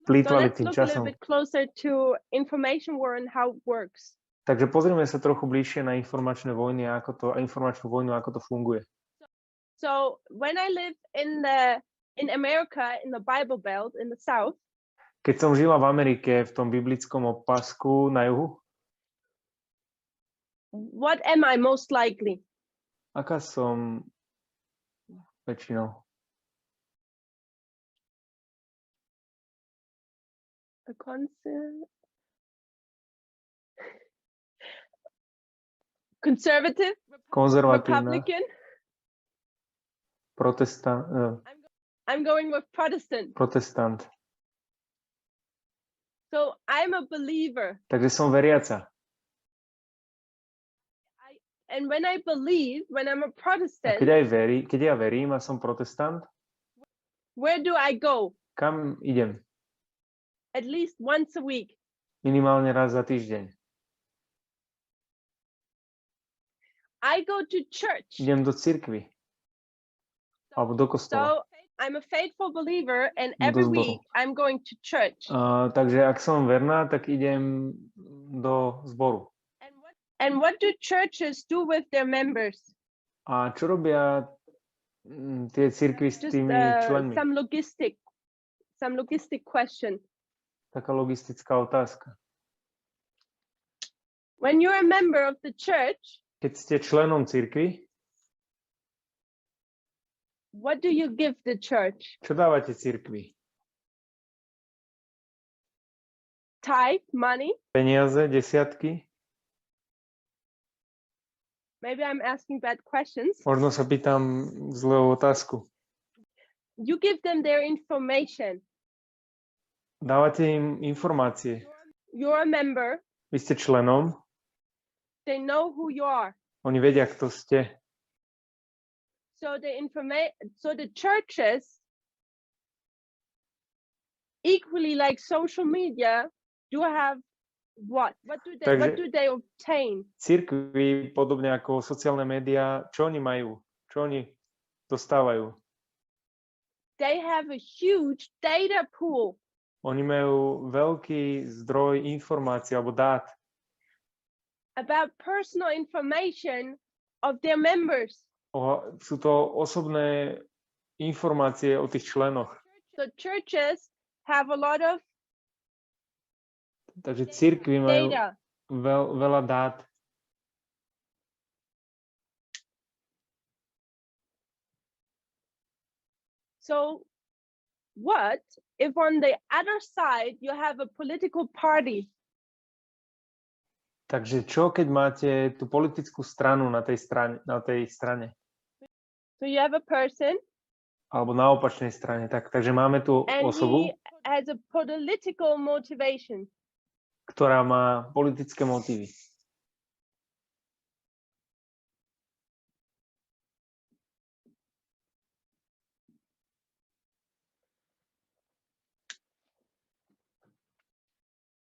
plýtvali tým časom. So let's look a little bit closer to information war and how it works. Takže pozrieme sa trochu bližšie na informačné vojny a informačnú vojnu, ako to funguje. So when I lived in America, in the Bible Belt in the South, keď som žila v Amerike, v tom biblickom opasku na juhu, what am I most likely? Aká som väčšinou? A conservative? Konzervatívna? Republican? Protestant? I'm going with Protestant. Protestant. So I'm a believer. Takže som veriaca. And when I believe, when I'm a Protestant, keď ja verím a som protestant, where do I go? Kam idem? At least once a week. Minimálne raz za týždeň. I go to church. Idem do cirkvi. Alebo do kostola. So I'm a faithful believer and every week I'm going to church. Takže ak som verná, tak idem do zboru. And what do churches do with their members? A čo robia tie cirkvi s tými členmi? Some logistic question. Taká logistická otázka. When you're a member of the church, keď ste členom cirkvi, what do you give the church? Čo dávate cirkvi? Tithe, money? Peniaze, desiatky? Maybe I'm asking bad questions. Možno sa pýtam zlú otázku. You give them their information. Dávate im informácie. You're a member. Vy ste členom. They know who you are. Oni vedia, kto ste. So the churches, equally like social media, do have what? What do they obtain? Cirkvi, podobne ako sociálne médiá, čo oni majú? Čo oni dostávajú? They have a huge data pool. Oni majú veľký zdroj informácií alebo dát. About personal information of their members. Sú to osobné informácie o tých členoch. So churches have a lot of Takže cirkvi majú veľa dát. So what if on the other side you have a political party? Takže čo, keď máte tú politickú stranu na tej strane? So you have a person. Alebo na opačnej strane. Takže máme tu osobu, has a political motivation. Ktorá má politické motívy.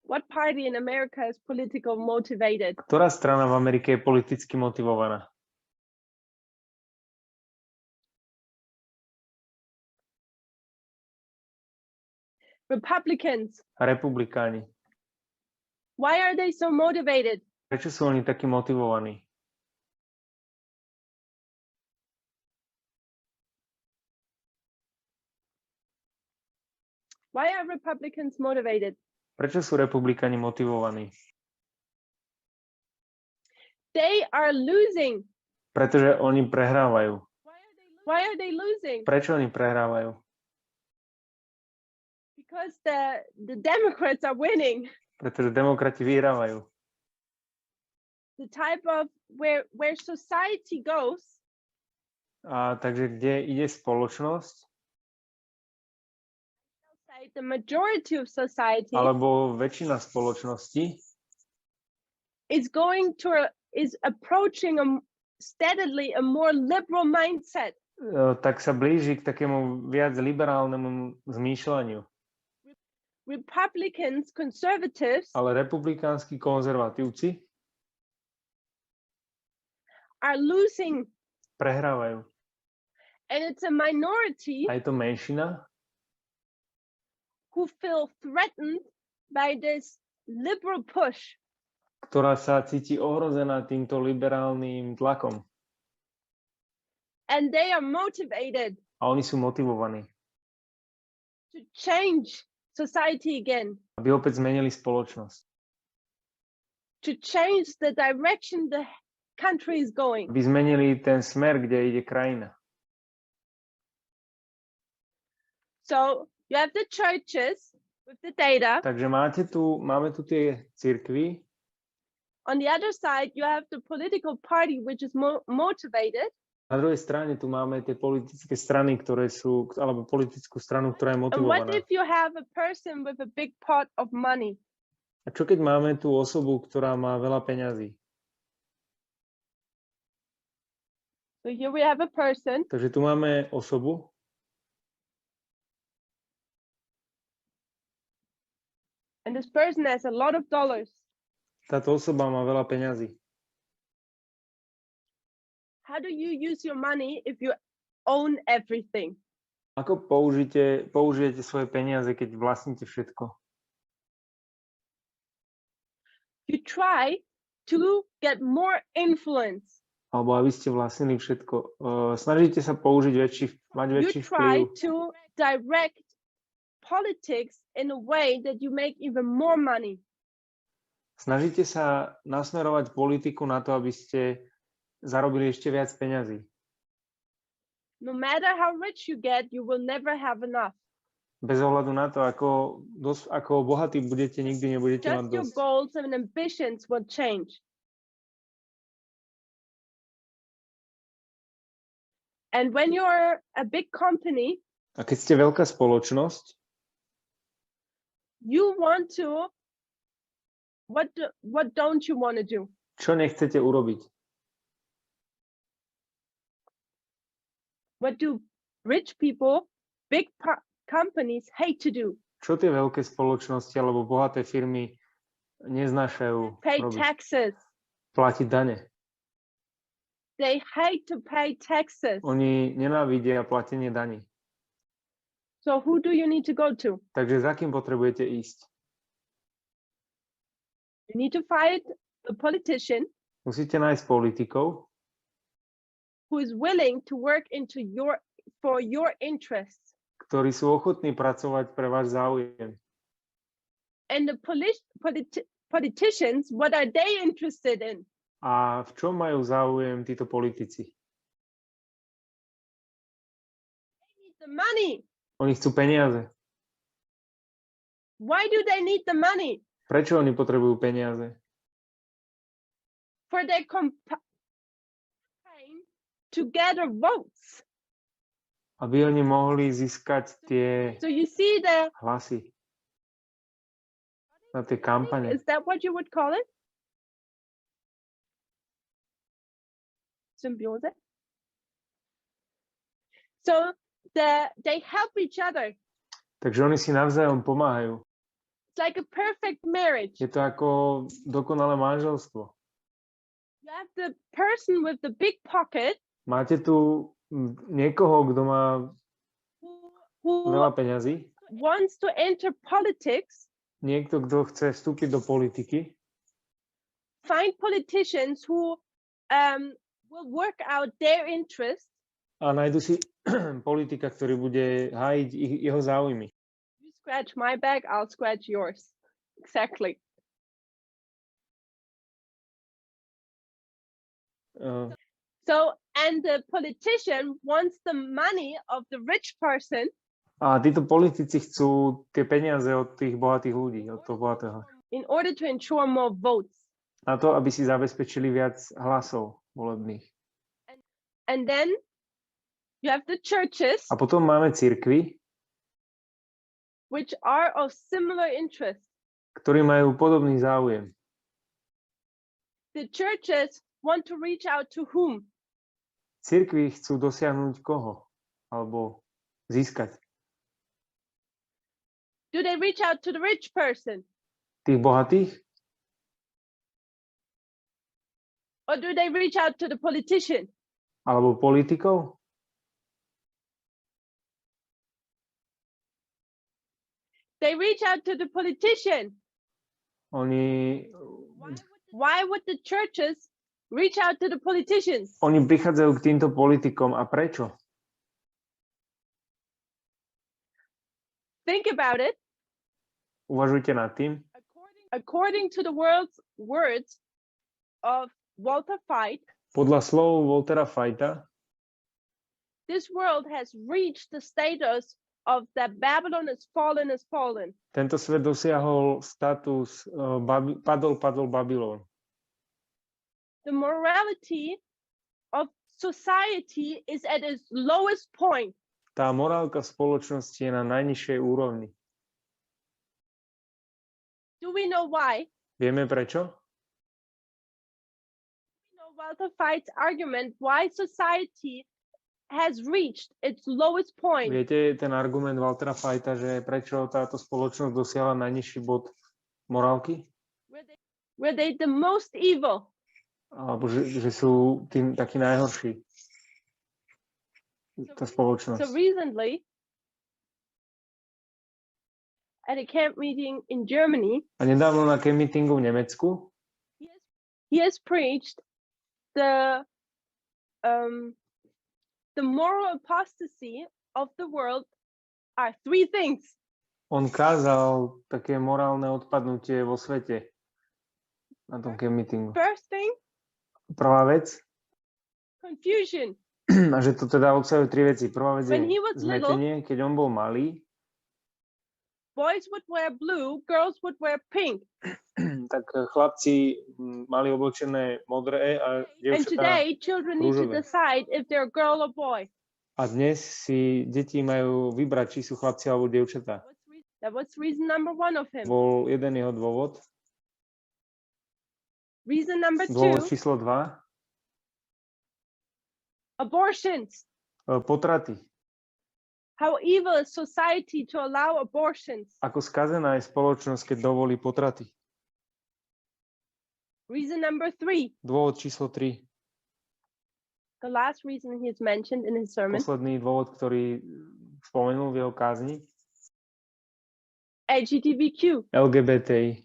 What party in America is politically motivated? Ktorá strana v Amerike je politicky motivovaná? Republicans. Republikáni. Why are they so motivated? Prečo sú oni takí motivovaní? Why are Republicans motivated? Prečo sú republikáni motivovaní? They are losing. Pretože oni prehrávajú. Why are they losing? Prečo oni prehrávajú? Because the Democrats are winning. Pretože demokrati vyhrávajú. The type of where society goes. A takže kde ide spoločnosť? The majority of society. Alebo väčšina spoločnosti is approaching steadily a more liberal mindset. Tak sa blíži k takému viac liberálnemu zmýšľaniu. Republicans, conservatives, ale republikánsky konzervatívci are losing. Prehrávajú. And it's a minority. A je to menšina, who feel threatened by this liberal push. Ktorá sa cíti ohrozená týmto liberálnym tlakom. And they are motivated. A oni sú motivovaní. To change society again. Aby opäť zmenili spoločnosť. To change the direction the country is going. Aby zmenili ten smer, kde ide krajina. So you have the churches with the data. Takže máme tu tie cirkvi. On the other side, you have the political party which is motivated. Na druhej strane tu máme tie politické strany, ktoré sú, alebo politickú stranu, ktorá je motivovaná. And what if you have a person with a big pot of money? A čo keď máme tú osobu, ktorá má veľa peňazí? So here we have a person. Takže tu máme osobu. And this person has a lot of dollars. Táto osoba má veľa peňazí. How do you use your money if you own everything? Ako použijete svoje peniaze, keď vlastníte všetko? You try to get more influence. Alebo aby ste vlastnili všetko. Snažíte sa mať väčší vplyv. You try to direct politics in a way that you make even more money. Snažíte sa nasmerovať politiku na to, aby ste zarobili ešte viac peňazí. No matter how rich you get, you will never have enough. Bez ohľadu na to, ako bohatí budete, nikdy nebudete mať Just your dosť. goals and ambitions will change. And when you're a big company, a keď ste veľká spoločnosť, you want to what don't you want to do? čo nechcete urobiť? What do rich people, big companies hate to do? Čo tie veľké spoločnosti alebo bohaté firmy neznášajú Pay robiť? taxes. Platiť dane. They hate to pay taxes. Oni nenávidia platenie daní. So who do you need to go to? Takže za kým potrebujete ísť? You need to find a politician. Musíte nájsť politikov, who is willing to work for your interests. ktorí sú ochotní pracovať pre váš záujem. And the politicians, what are they interested in? A v čom majú záujem títo politici? They need the money. Oni chcú peniaze. Why do they need the money? Prečo oni potrebujú peniaze? For their campaign to gather votes. Aby oni mohli získať tie So you see hlasy na tie kampane. Is that what you would call it? Symbiose. So they help each other. Takže oni si navzájom pomáhajú. like a perfect marriage. Je to ako dokonalé manželstvo. You have the person with the big pocket Máte tu niekoho, kto má who veľa peňazí, wants to enter politics, niekto, kto chce vstúpiť do politiky, find politicians who will work out their interests. a nájdu si politika, ktorý bude hájiť jeho záujmy. You scratch my back, I'll scratch yours. Exactly. So, and the politician wants the money of the rich person. A títo politici chcú tie peniaze od tých bohatých ľudí, od toho bohatého. In order to ensure more votes. Na to, aby si zabezpečili viac hlasov volebných. And then you have the churches. A potom máme cirkvi, Which are of similar interest. ktorí majú podobný záujem. The churches want to reach out to whom? Cirkvi chcú dosiahnuť koho? Alebo získať? Do they reach out to the rich person? Tých bohatých? Or do they reach out to the politician? Alebo politikov? They reach out to the politician. Oni Why would the churches reach out to the politicians? prichádzajú k týmto politikom. A prečo? Think about it. Uvažujte nad tým. According to the world's words of Walter Fight, Podľa slov Waltera Fighta, this world has reached the status of that Babylon is fallen. tento svet dosiahol status padol Babylon. The morality of society is at its lowest point. Tá morálka v spoločnosti je na najnižšej úrovni. Do we know why? Vieme prečo? We know Walter Fight's argument why society has reached its lowest point. Viete ten argument Waltera Fighta, že prečo táto spoločnosť dosiahla najnižší bod morálky? Were they the most evil? Alebo že sú tým takí najhorší. Tá spoločnosť. So recently, at a camp meeting in Germany, A nedávno na camp meetingu v Nemecku he has preached the moral apostasy of the world are three things. on kázal také morálne odpadnutie vo svete na tom camp meetingu. First thing, Prvá vec, confusion. a že to teda obsahuje tri veci. Prvá vec je When he was zmetenie, keď on bol malý, Boys would wear blue, girls would wear pink. tak chlapci mali oblečené modré a And dievčatá today, children need to rúžové. decide if they're a girl or boy. A dnes si deti majú vybrať, či sú chlapci alebo dievčatá. That was reason number one of him. Bol jeden jeho dôvod. Reason number Dôvod two, číslo 2. abortions. Potraty. How evil is society to allow abortions? Ako skazená je spoločnosť, keď dovolí potraty. Reason number three, Dôvod číslo 3. the last reason he's mentioned in his sermon, Posledný dôvod, ktorý spomenul v jeho kázni. LGBTQ. LGBTI.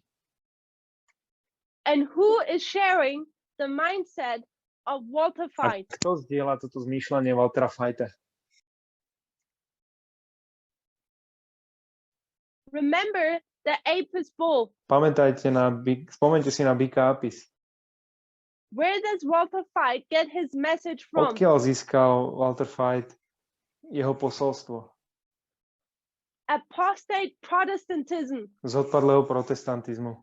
And who is sharing the mindset of Walter A Fight? kto zdieľa toto zmýšľanie Waltera Fighta? Remember the Apis bull. Spomeňte si na Bika Apis. Where does Walter Fight get his message from? Odkiaľ získal Walter Fight jeho posolstvo? Apostate Protestantism. Z odpadlého protestantizmu.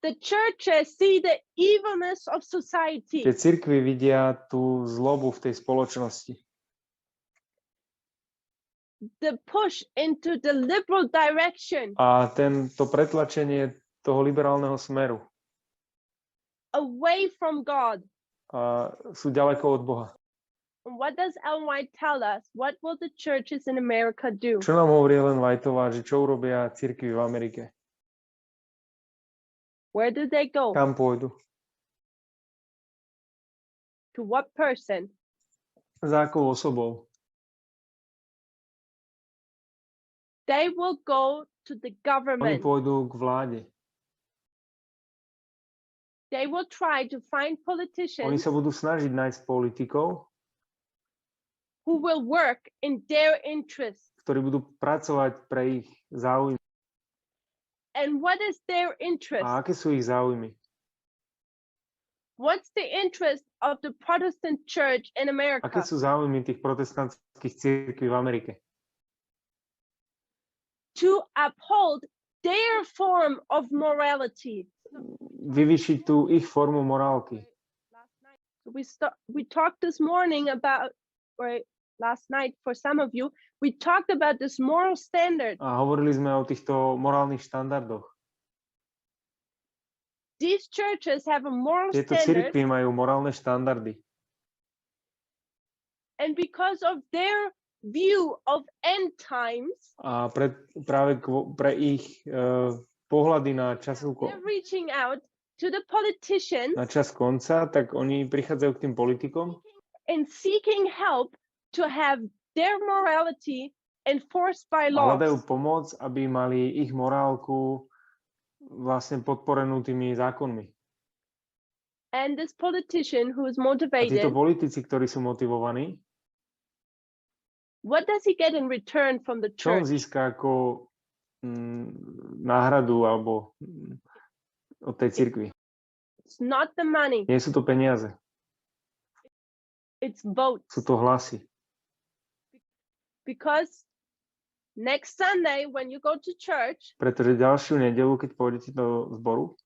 The churches see the evilness of society. Tie cirkvi vidia tú zlobu v tej spoločnosti. The push into the liberal direction. A to pretlačenie toho liberálneho smeru. Away from God. A sú ďaleko od Boha. What does Ellen White tell us? What will the churches in America do? Čo nám hovorí Ellen Whiteová, že čo urobia cirkvi v Amerike? Where do they go? Kam pôjdu? To what person? Za akou osobou? They will go to the Oni government. pôjdu k vláde. They will try to find Oni politicians sa budú snažiť nájsť politikov, who will work in their interest. ktorí budú pracovať pre ich záujmy. And what is their interest? A aké sú ich záujmy? What's the interest of the Protestant church in America? Aké sú záujmy tých protestantských cirkví v Amerike? To uphold their form of morality. Vyvýšiť tú ich formu morálky. We talked this morning about, or last night for some of you, we talked about this moral standard. A hovorili sme o týchto morálnych štandardoch. These churches have a moral Tieto standard, cirkvi majú morálne štandardy. and because of their view of end times, A práve pre ich pohľady na they're reaching out to the politicians na čas konca, tak oni prichádzajú k tým politikom and seeking help to have their morality enforced by a law. hľadajú pomoc, aby mali ich morálku vlastne podporenú tými zákonmi. And this politician who is A títo motivated, politici, ktorí sú motivovaní, what does he get in return from the čo on church? získa ako náhradu alebo od tej cirkvi? It's not the money, Nie sú to peniaze, it's votes. sú to hlasy. Because next Sunday, when you go to church Pretože ďalšiu nedeľu, keď pôjdete do zboru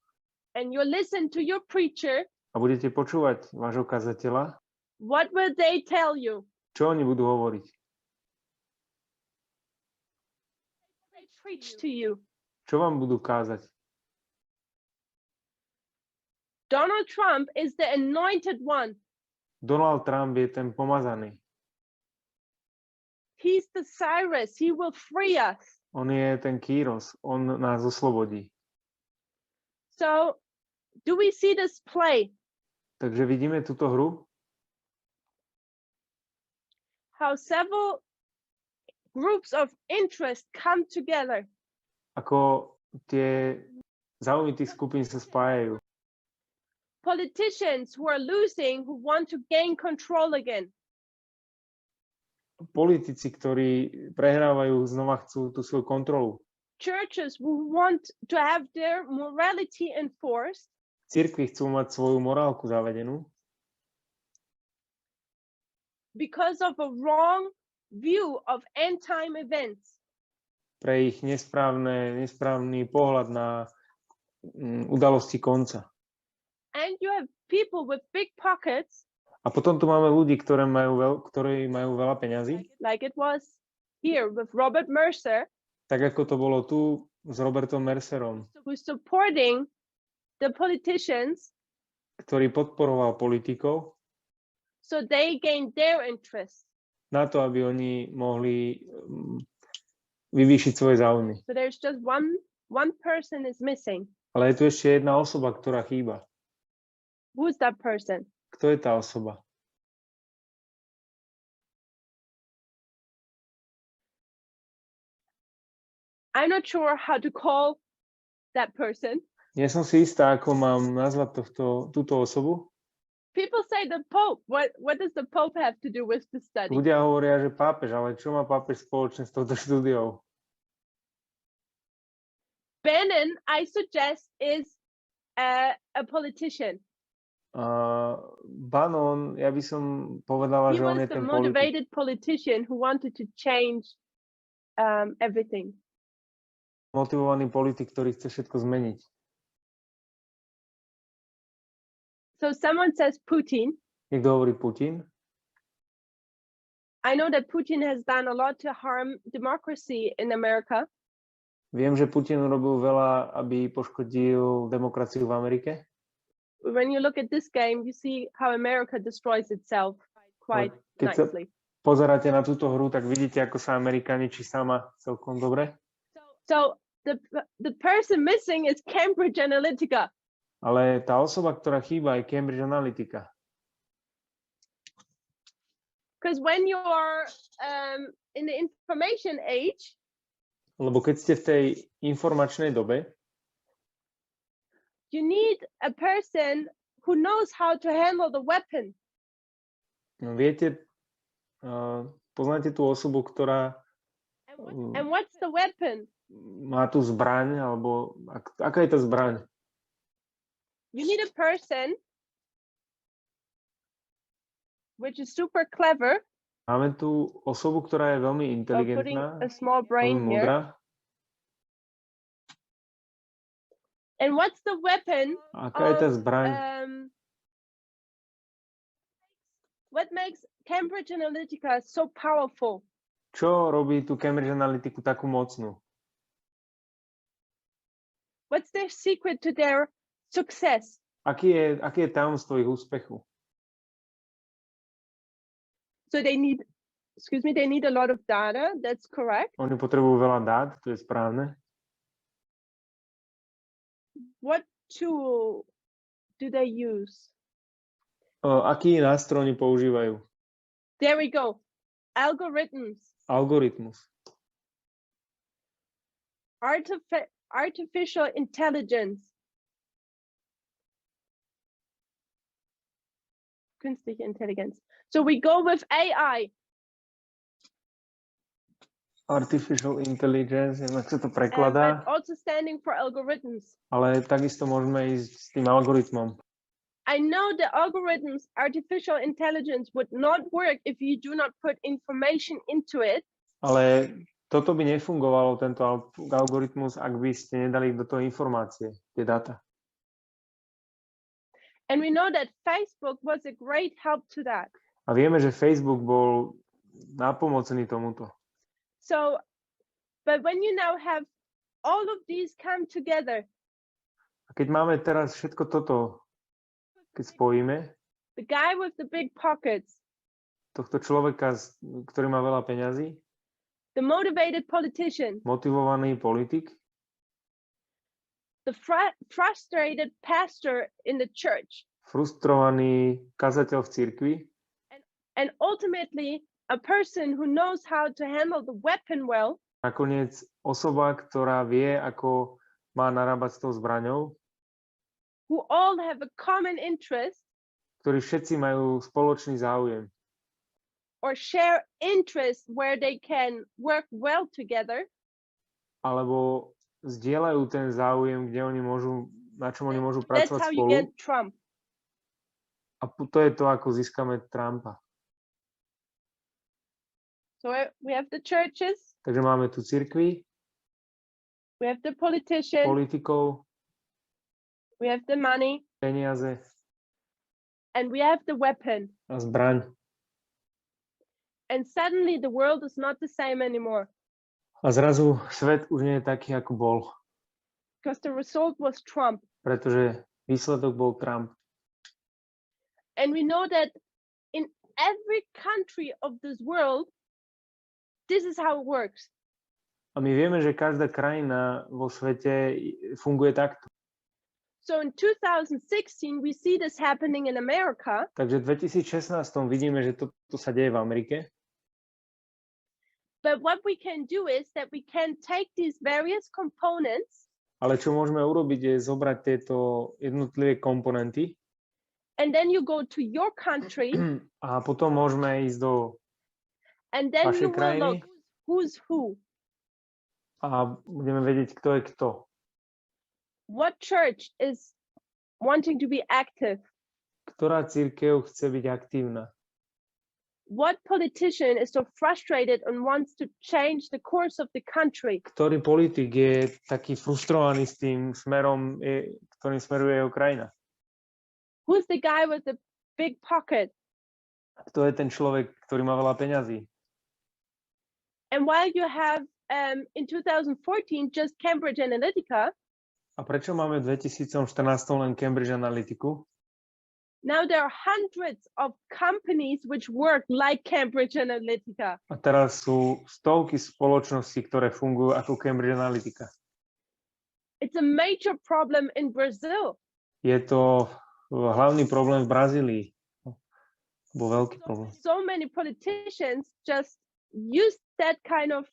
and you listen to your preacher, a budete počúvať vášho kazateľa, what will they tell you? čo oni budú hovoriť? They preach to you. Čo vám budú kázať? Donald Trump is the anointed one. Donald Trump je ten pomazaný. He's the Cyrus. He will free us. On je ten Kýros. On nás oslobodí. So, do we see this play? Takže vidíme túto hru, How several groups of interest come together. ako tie záujmy tých skupín sa spájajú. Politicians who are losing, who want to gain control again. Politici, ktorí prehrávajú, znova chcú tú svoju kontrolu. Churches who want to have their morality enforced. Cirkvi chcú mať svoju morálku zavedenú Because of a wrong view of end time events. pre ich nesprávny pohľad na udalosti konca. And you have people with big pockets, A potom tu máme ľudí, ktorí majú veľa peňazí, like it was here with Robert Mercer, tak ako to bolo tu s Robertom Mercerom, who's supporting the politicians ktorý podporoval politikov so they gain their interest. na to, aby oni mohli vyvýšiť svoje záujmy. So there's just one person is missing. Ale je tu ešte jedna osoba, ktorá chýba. Who's that person? Kto je tá osoba? I'm not sure how to call that person. Nie som si istá, ako mám nazvať túto osobu. People say the Pope. What does the Pope have to do with the study? Ľudia hovoria, že pápež, ale čo má pápež spoločné s touto štúdiou? Bannon, I suggest, is a politician. Bannon, ja by som povedala, He že on was je the ten politik. motivated politician who wanted to change everything. Motivovaný politik, ktorý chce všetko zmeniť. So someone says Putin. Niekto hovorí Putin. I know that Putin has done a lot to harm democracy in America. Viem, že Putin urobil veľa, aby poškodil demokraciu v Amerike. When you look at this game, you see how America destroys itself quite Keď sa nicely. pozeráte na túto hru, tak vidíte, ako sa Amerikáni či sama celkom dobre. So the person missing is Cambridge Analytica. Ale tá osoba, ktorá chýba, je Cambridge Analytica. Because when you're in the information age, Lebo keď ste v tej informačnej dobe, you need a person who knows how to handle the weapon. viete, poznáte tú osobu, ktorá And what's the weapon? má tú zbraň, alebo aká je tá zbraň? You need a person which is super clever. Máme tu osobu, ktorá je veľmi Putting inteligentná, a small veľmi brain here. múdra. And what's the weapon? Aká je tá zbraň? What makes Cambridge Analytica so powerful? Čo robí tú Cambridge Analytiku takú mocnú? What's their secret to their success? Aké je tajomstvo ich úspechu? So they need a lot of data. That's correct. Oni potrebujú veľa dát, to je správne. What tool do they use? Aký nástroj oni používajú? There we go. Algorithms. Algoritmus. Artificial intelligence. Künstliche Intelligenz. So we go with AI. Artificial intelligence, neviem, ak sa to But prekladá, also standing for algorithms. ale takisto môžeme ísť s tým algoritmom. I know the algorithms, artificial intelligence would not work if you do not put information into it. Ale toto by nefungovalo, tento algoritmus, ak by ste nedali do toho informácie, tie dáta. And we know that Facebook was a great help to that. A vieme, že Facebook bol nápomocný tomuto. So, but when you now have all of these come together, A keď máme teraz všetko toto, keď spojíme, the guy with the big pockets, tohto človeka, ktorý má veľa peňazí, the motivated politician, motivovaný politik, the frustrated pastor in the church, frustrovaný kazateľ v cirkvi and ultimately a person who knows how to handle the weapon well, nakoniec osoba, ktorá vie, ako má narábať s tou zbraňou, who all have a common interest ktorí všetci majú spoločný záujem or share interest where they can work well together. alebo zdieľajú ten záujem, kde oni môžu, na čom oni môžu That's pracovať how you spolu. get Trump. A to je to, ako získame Trumpa. So we have the churches, Takže máme tu cirkvi, we have the politicians, politikov, we have the money, peniaze and we have the weapon. a zbraň. And suddenly the world is not the same anymore A zrazu svet už nie je taký, ako bol, because the result was Trump. pretože výsledok bol Trump. And we know that in every country of this world, this is how it works. A my vieme, že každá krajina vo svete funguje takto. So in 2016, we see this happening in America. Takže v 2016 vidíme, že toto sa deje v Amerike. But what we can do is that we can take these various components Ale čo môžeme urobiť, je zobrať tieto jednotlivé komponenty and then you go to your country a potom môžeme ísť do and then vašej you will krajiny look who's who. a budeme vedieť, kto je kto. What church is wanting to be active? Ktorá cirkev chce byť aktívna? What politician is so frustrated and wants to change the course of the country? Ktorý politik je taký frustrovaný s tým smerom, ktorým smeruje jeho krajina? Who's the guy with the big pocket? Kto je ten človek, ktorý má veľa peňazí? And while you have in 2014 just Cambridge Analytica, A prečo máme v 2014 len Cambridge Analytiku? Now there are hundreds of companies which work like Cambridge Analytica. A teraz sú stovky spoločností, ktoré fungujú ako Cambridge Analytica. It's a major problem in Brazil. Je to hlavný problém v Brazílii. Bol veľký problém. So many politicians just use that kind of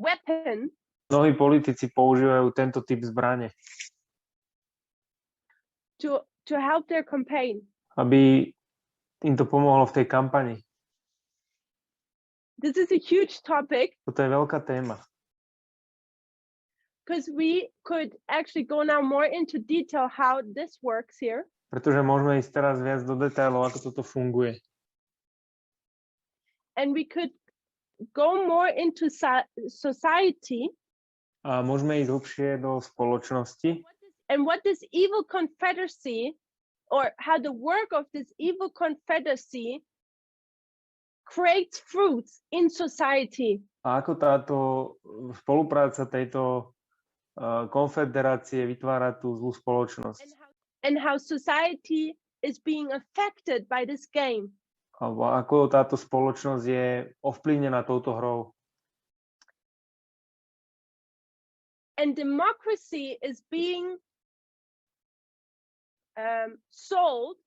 weapon. Mnohí politici používajú tento typ zbrane, to help their campaign. Aby im to pomohlo v tej kampani. This is a huge topic. Toto je veľká téma. Because we could actually go now more into detail how this works here. Pretože môžeme ísť teraz viac do detailov, ako toto funguje. And we could go more into society. A môžeme ísť hlbšie do spoločnosti. And what this evil confederacy, or how the work of this evil confederacy creates fruits in society. A ako táto spolupráca tejto konfederácie vytvára tú zlú spoločnosť. And how society is being affected by this game. Alebo ako táto spoločnosť je ovplyvnená touto hrou. And democracy is being sold.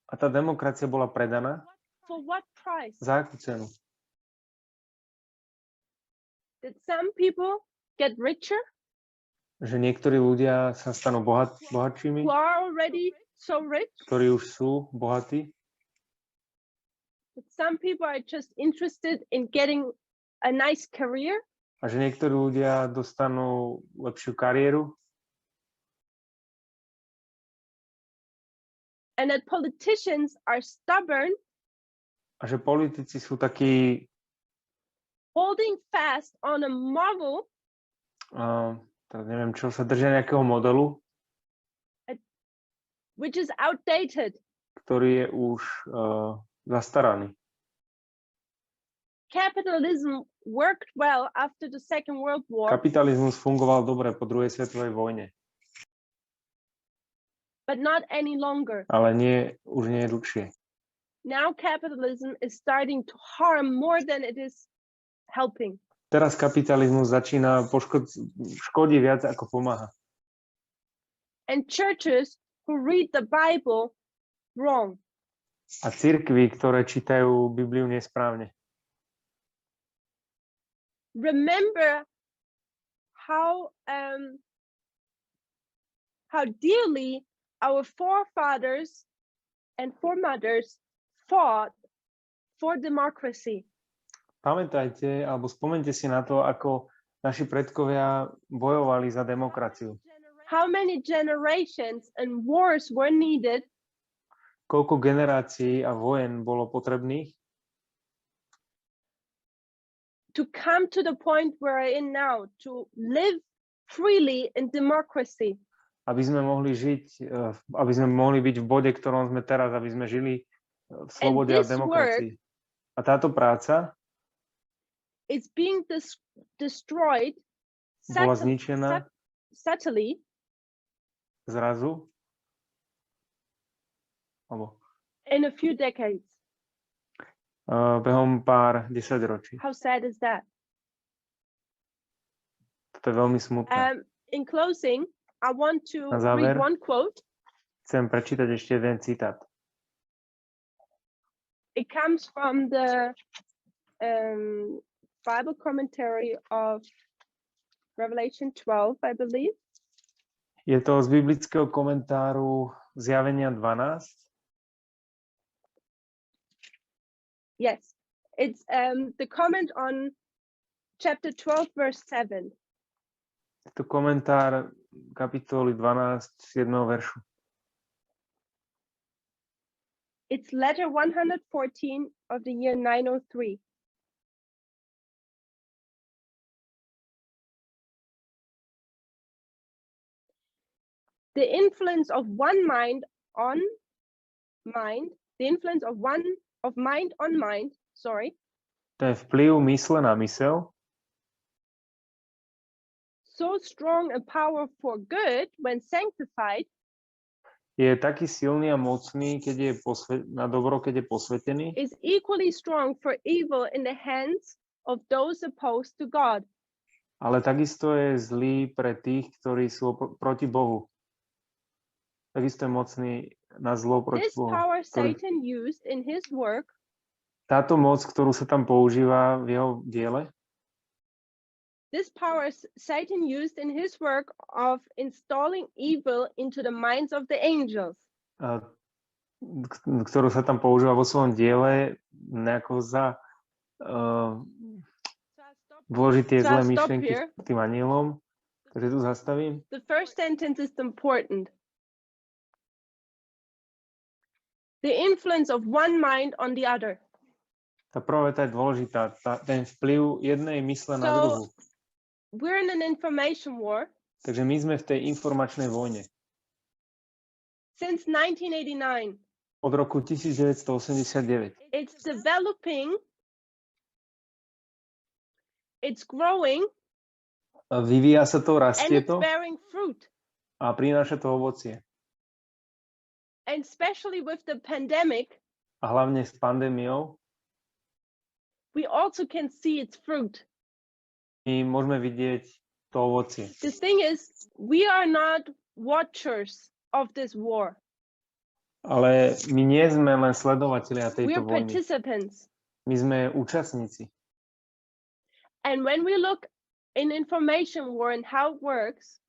A tá demokracia bola predaná. For what price? Za akú cenu? Did some people get richer? Že niektorí ľudia sa stanú bohatšími, who are already so rich? Ktorí už sú bohatí. But some people are just interested in getting a nice career. A že niektorí ľudia dostanú lepšiu kariéru. And that politicians are stubborn. A že politici sú takí holding fast on a model. Tak neviem čo, sa držia nejakého modelu. Which is outdated. Ktorý je už zastaraný. Capitalism worked well after the Second World War. Kapitalizmus fungoval dobre po druhej svetovej vojne. But not any longer. Ale už nie dlhšie. Now capitalism is starting to harm more than it is helping. Teraz kapitalizmus začína škodí viac ako pomáha. And churches who read the Bible wrong. A cirkvi, ktoré čítajú Bibliu nesprávne. Remember how dearly our forefathers and foremothers fought for democracy. Pamätajte, alebo spomeňte si na to, ako naši predkovia bojovali za demokraciu. How many generations and wars were needed? Koľko generácií a vojen bolo potrebných? To come to the point where we're in now, to live freely in democracy. Aby sme mohli byť v bode, ktorom sme teraz, aby sme žili v slobode a demokracii. A táto práca is being destroyed bola zničená subtly zrazu alebo in a few decades. Behom pár desaťročí. How sad is that? To je veľmi smutné. In closing, I want to záver, read one quote. Chcem prečítať ešte jeden citát. It comes from the Bible commentary of Revelation 12, I believe. Je to z biblického komentáru Zjavenia 12. Yes, it's the comment on chapter 12, verse 7. Je to komentár kapitoly 12, 7. veršu. It's letter 114 of the year 903. The influence of mind on mind, sorry. To je vplyv mysle na mysel. So strong a power for good when sanctified. je taký silný a mocný, keď je na dobro, keď je posvetený, is equally strong for evil in the hands of those opposed to God. ale takisto je zlý pre tých, ktorí sú proti Bohu. Takisto je mocný na zlo proti This Bohu. power Satan used in his work Táto moc, ktorú sa tam používa v jeho diele, this power Satan used in his work of installing evil into the minds of the angels. Ktorú sa tam používa vo svojom diele, nejako vložiť tie zlé myšlienky tým anielom. Takže tu zastavím. The first sentence is important. The influence of one mind on the other. Tá prvá veta je dôležitá. Ten vplyv jednej mysle na druhú. We're in an information war. Takže my sme v tej informačnej vojne. Since 1989. Od roku 1989. It's developing. It's growing. Vyvíja sa to, rastie to. And it's bearing fruit. A prináša to ovocie. And especially with the pandemic. A hlavne s pandémiou. We also can see its fruit. My môžeme vidieť to ovocie. The thing is, we are not watchers of this war. Ale my nie sme len sledovatelia We tejto are vojny. participants. My sme účastníci. And when we look in information war and how it works,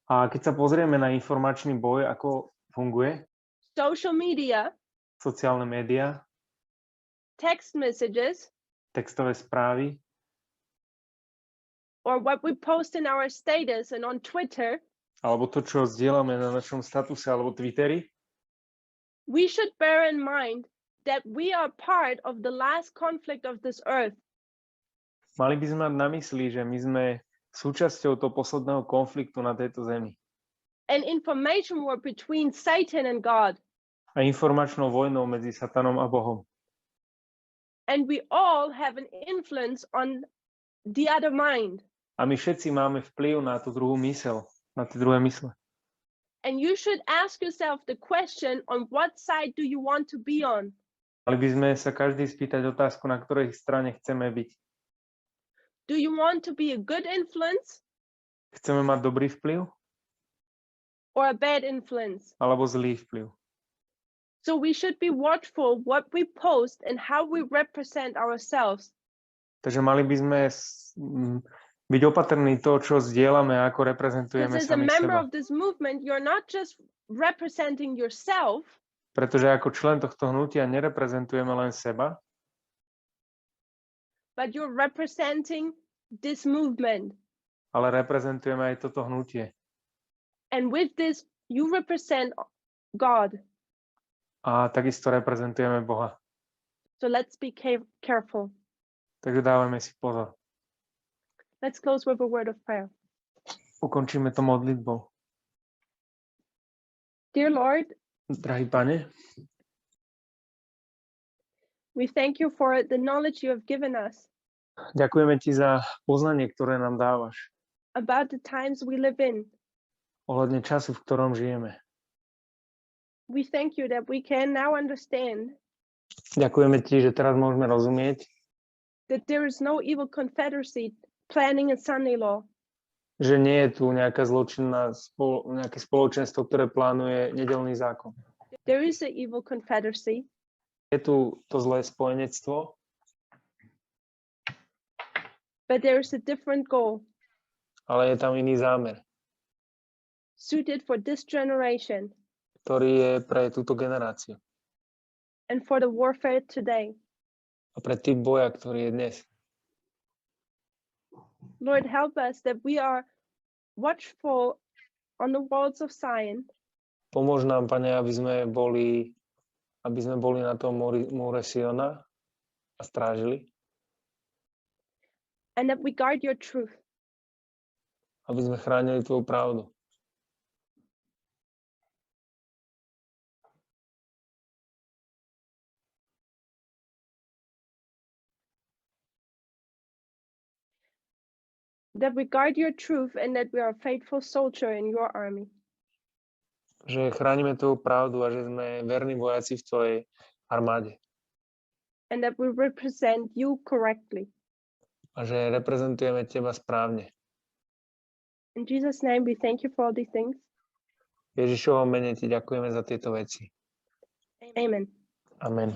a keď sa pozrieme na informačný boj, ako funguje, social media, sociálne médiá, text messages, textové správy, or what we post in our status and on Twitter, alebo to, čo zdieľame na našom statuse alebo Twitteri, we should bear in mind that we are part of the last conflict of this earth. Mali by sme mať na mysli, že my sme súčasťou toho posledného konfliktu na tejto zemi. An information war between Satan and God. A informačnou vojnou medzi Satanom a Bohom. And we all have an influence on the other mind. A my všetci máme vplyv na tú druhú myseľ, na tie druhé mysle. And you should ask yourself the question, on what side do you want to be on? Mali by sme sa každý spýtať otázku, na ktorej strane chceme byť. Do you want to be a good influence? Chceme mať dobrý vplyv? Or a bad influence? Alebo zlý vplyv? So we should be watchful what we post and how we represent ourselves. Takže mali by sme byť opatrní to, čo zdieľame a ako reprezentujeme Because as a sami member seba. of this movement, you're not just representing yourself, Pretože ako člen tohto hnutia nereprezentujeme len seba, but you're representing this movement. ale reprezentujeme aj toto hnutie. And with this, you represent God. A takisto reprezentujeme Boha. So let's be careful. Takže dávame si pozor. Let's close with a word of prayer. Ukončíme to modlitbou. Dear Lord, Drahý Pane, we thank you for the knowledge you have given us ďakujeme Ti za poznanie, ktoré nám dávaš. about the times we live in. Ohľadne času, v ktorom žijeme. We thank you that we can now understand Ďakujeme Ti, že teraz môžeme rozumieť, that there is no evil confederacy planning a Sunday law. že nie je tu nejaká zločinná nejaké spoločenstvo, ktoré plánuje nedeľný zákon. There is an evil confederacy. Je tu to zlé spojenectvo, but there is a different goal ale je tam iný zámer, suited for this generation ktorý je pre túto generáciu and for the warfare today. a pre typ boja, ktorý je dnes. Lord, help us that we are watchful on the walls of Zion. Pomôž nám, Pane, aby sme boli na tom múre Siona a strážili. And that we guard your truth. Aby sme chránili Tvoju pravdu. That we guard your truth and that we are a faithful soldier in your army. Že chránime tú pravdu a že sme verní vojaci v tvojej armáde. And that we represent you correctly. A že reprezentujeme teba správne. In Jesus' name, we thank you for all these things. Ježišovom mene ti ďakujeme za tieto veci. Amen. Amen.